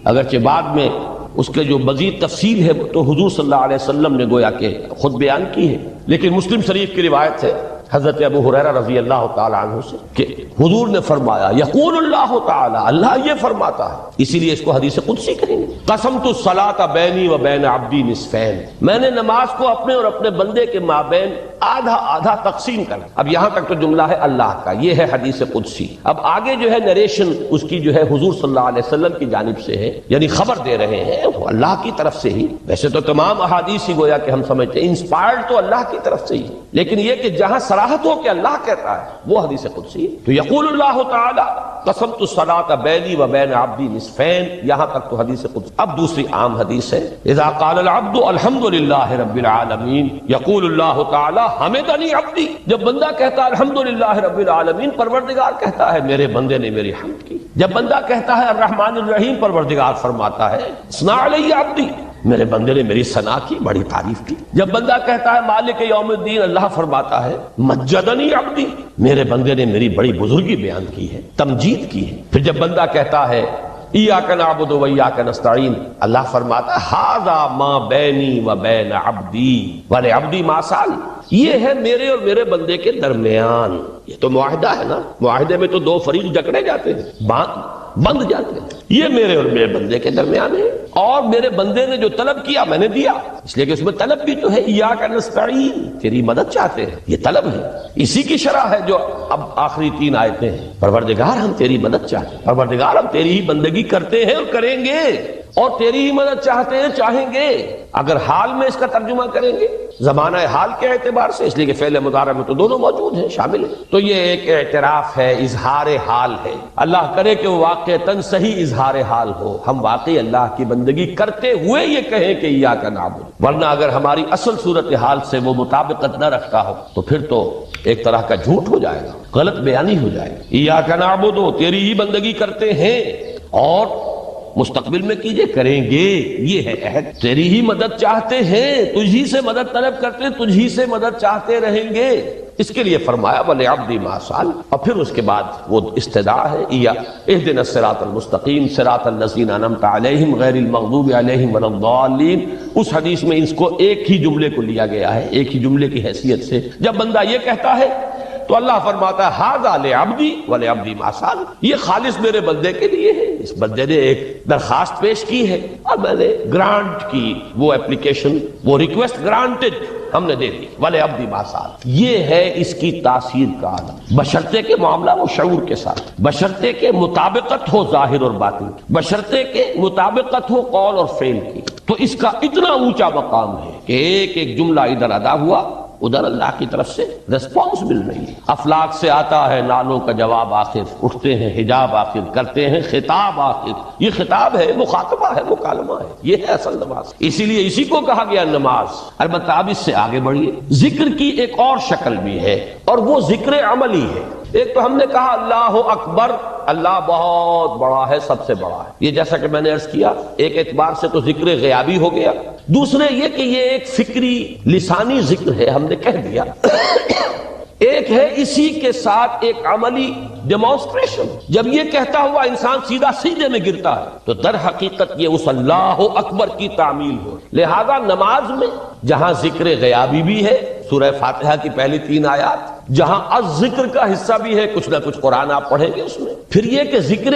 اگرچہ بعد میں اس کے جو مزید تفصیل ہے تو حضور صلی اللہ علیہ وسلم نے گویا کہ خود بیان کی ہے، لیکن مسلم شریف کی روایت ہے حضرت ابو ہریرہ رضی اللہ تعالی عنہ سے کہ حضور نے فرمایا یقول اللہ تعالی، اللہ یہ فرماتا ہے، اسی لیے اس کو حدیث قدسی کہیں گے، قسمت الصلاۃ بینی و بین عبدی نصفین، میں نے نماز کو اپنے اور اپنے بندے کے مابین آدھا آدھا تقسیم کر۔ اب یہاں تک تو جملہ ہے اللہ کا، یہ ہے حدیث قدسی۔ اب آگے جو ہے نریشن اس کی جو ہے حضور صلی اللہ علیہ وسلم کی جانب سے ہے، یعنی خبر دے رہے ہیں وہ اللہ کی طرف سے ہی۔ ویسے تو تمام احادیث ہی گویا کہ ہم سمجھتے ہیں انسپائرڈ تو اللہ کی طرف سے ہی، لیکن یہ کہ جہاں صراحت ہو کہ اللہ کہتا ہے وہ حدیث قدسی ہے۔ تو یقول اللہ تعالی قسمت الصلاۃ بینی و بین عبدی نصفین، یہاں تک تو حدیث قدسی۔ اب دوسری عام حدیث ہے اذا قال العبد الحمد للہ رب العالمین یقول اللہ تعالی حمدنی عبدی، جب بندہ کہتا ہے الحمدللہ رب العالمین، پروردگار کہتا ہے میرے بندے نے میری حمد کی۔ جب بندہ کہتا ہے الرحمن الرحیم، پروردگار فرماتا ہے اثنا علی عبدی، میرے بندے نے میری ثنا کی، بڑی تعریف کی۔ جب بندہ کہتا ہے مالک یوم الدین، اللہ فرماتا ہے مجدنی عبدی، میرے بندے نے میری بڑی بزرگی بیان کی ہے، تمجید کی ہے۔ پھر جب بندہ کہتا ہے ایاک نعبد و ایاک نستعین، اللہ فرماتا ہے ھذا ما بینی و بین عبدی ولعبدی ما سأل، یہ ہے میرے اور میرے بندے کے درمیان۔ یہ تو معاہدہ ہے نا، معاہدے میں تو دو فریق جکڑے جاتے ہیں، بند جاتے ہیں، یہ میرے اور میرے بندے کے درمیان ہے، اور میرے بندے نے جو طلب کیا میں نے دیا، اس لیے کہ اس میں طلب بھی تو ہے، ایاک نستعین، تیری مدد چاہتے ہیں، یہ طلب ہے، اسی کی شرح ہے جو اب آخری 3 آیتیں ہیں، پروردگار ہم تیری مدد چاہتے ہیں، پروردگار ہم تیری ہی بندگی کرتے ہیں اور کریں گے، اور تیری ہی مدد چاہتے ہیں، چاہیں گے۔ اگر حال میں اس کا ترجمہ کریں گے زمانہ حال کے اعتبار سے، اس لیے کہ فعل مضارع میں تو دونوں موجود ہیں، شامل ہیں، تو یہ ایک اعتراف ہے، اظہار حال ہے۔ اللہ کرے کہ وہ واقعتاً صحیح اظہار حال ہو، ہم واقعی اللہ کی بندگی کرتے ہوئے یہ کہیں کہ ایاک نعبد، ورنہ اگر ہماری اصل صورتحال سے وہ مطابقت نہ رکھتا ہو تو پھر تو ایک طرح کا جھوٹ ہو جائے گا، غلط بیانی ہو جائے گی۔ ایاک نعبد، تیری ہی بندگی کرتے ہیں، اور مستقبل میں کیجئے، کریں گے، یہ ہے عہد۔ تیری ہی مدد چاہتے ہیں، تجھی سے مدد طلب کرتے ہیں، تجھی سے مدد چاہتے رہیں گے، اس کے لیے فرمایا وَلِعَبْدِ مَا سَأَلَ، اور پھر اس کے بعد وہ استدعاء ہے اهْدِنَا الصِّرَاطَ الْمُسْتَقِيمَ صِرَاطَ الَّذِينَ أَنْعَمْتَ عَلَيْهِمْ غَيْرِ الْمَغْضُوبِ عَلَيْهِمْ وَلَا الضَّالِّينَ۔ اس حدیث میں اس کو ایک ہی جملے کو لیا گیا ہے، ایک ہی جملے کی حیثیت سے۔ جب بندہ یہ کہتا ہے تو اللہ فرماتا ہے ھذا لعبدی ولعبدی ما سأل، یہ خالص میرے بندے کے لیے ہے، اس بندے نے ایک درخواست پیش کی ہے اور میں نے گرانٹ کی، وہ اپلیکیشن، وہ ریکویسٹ گرانٹڈ، ہم نے دے دی، ولعبدی ما سأل۔ یہ ہے اس کی تاثیر کا عالم، بشرطے کے معاملہ وہ شعور کے ساتھ، بشرطے کے مطابقت ہو ظاہر اور باطن کی، بشرطے کے مطابقت ہو قول اور فعل کی، تو اس کا اتنا اونچا مقام ہے کہ ایک ایک جملہ ادھر ادا ہوا، ادھر اللہ کی طرف سے ریسپانس مل رہی ہے۔ افلاک سے آتا ہے نالوں کا جواب آخر، اٹھتے ہیں حجاب آخر، کرتے ہیں خطاب آخر، یہ خطاب ہے، مخاطبہ ہے، مکالمہ ہے، یہ ہے اصل نماز۔ اسی لیے اسی کو کہا گیا نماز۔ البتہ اب اس سے آگے بڑھیے، ذکر کی ایک اور شکل بھی ہے، اور وہ ذکر عملی ہے۔ ایک تو ہم نے کہا اللہ اکبر، اللہ بہت بڑا ہے، سب سے بڑا ہے، یہ جیسا کہ میں نے عرض کیا ایک اعتبار سے تو ذکر غیابی ہو گیا۔ دوسرے یہ کہ یہ ایک فکری لسانی ذکر ہے، ہم نے کہہ دیا۔ ایک ہے اسی کے ساتھ ایک عملی ڈیمانسٹریشن، جب یہ کہتا ہوا انسان سیدھا سجدے میں گرتا ہے تو در حقیقت یہ اس اللہ اکبر کی تعمیل ہو۔ لہذا نماز میں جہاں ذکر غیابی بھی ہے، سورہ فاتحہ کی پہلی 3 آیات، جہاں الذکر کا حصہ بھی ہے، کچھ نہ کچھ قرآن آپ پڑھیں گے اس میں، پھر یہ کہ ذکر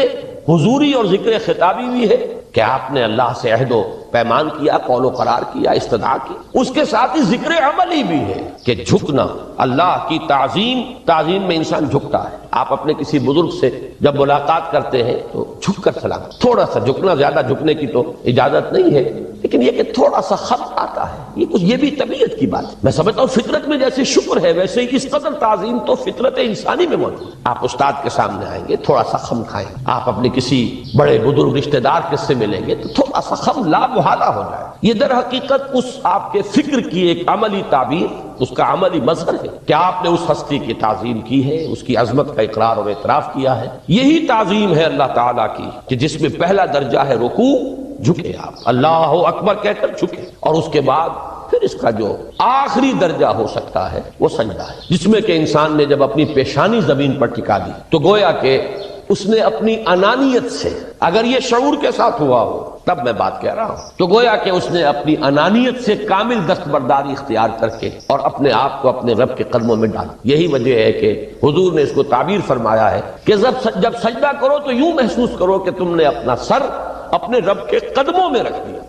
حضوری اور ذکر خطابی بھی ہے کہ آپ نے اللہ سے عہد و پیمان کیا، قول و قرار کیا، استدعا کی، اس کے ساتھ ہی ذکر عملی بھی ہے کہ جھکنا، اللہ کی تعظیم میں انسان جھکتا ہے۔ آپ اپنے کسی بزرگ سے جب ملاقات کرتے ہیں تو جھک کر سلام، تھوڑا سا جھکنا، زیادہ جھکنے کی تو اجازت نہیں ہے، لیکن یہ کہ تھوڑا سا خم آتا ہے، یہ بھی طبیعت کی بات ہے۔ میں سمجھتا ہوں فطرت میں جیسے شکر ہے ویسے ہی اس قدر تعظیم تو فطرت انسانی میں موجود ہے۔ آپ استاد کے سامنے آئیں گے، تھوڑا سا خم کھائیں، آپ اپنے کسی بڑے بزرگ رشتہ دار کس سے ملیں گے تو تھوڑا سا خم لا محالہ ہو جائے۔ یہ در حقیقت اس آپ کے فکر کی ایک عملی تعبیر، اس کا عملی مظہر ہے کہ آپ نے اس ہستی کی تعظیم کی ہے، اس کی عظمت کا اقرار اور اعتراف کیا ہے۔ یہی تعظیم ہے اللہ تعالیٰ کی کہ جس میں پہلا درجہ ہے رکوع، جھکے آپ، اللہ اکبر کہہ کر جھکے، اور اس کے بعد پھر اس کا جو آخری درجہ ہو سکتا ہے وہ سجدہ ہے، جس میں کہ انسان نے جب اپنی پیشانی زمین پر ٹکا دی تو گویا کہ اس نے اپنی انانیت سے، اگر یہ شعور کے ساتھ ہوا ہو تب میں بات کہہ رہا ہوں، تو گویا کہ اس نے اپنی انانیت سے کامل دستبرداری اختیار کر کے اور اپنے آپ کو اپنے رب کے قدموں میں ڈالا۔ یہی وجہ ہے کہ حضور نے اس کو تعبیر فرمایا ہے کہ جب سجدہ کرو تو یوں محسوس کرو کہ تم نے اپنا سر اپنے رب کے قدموں میں رکھ دیا۔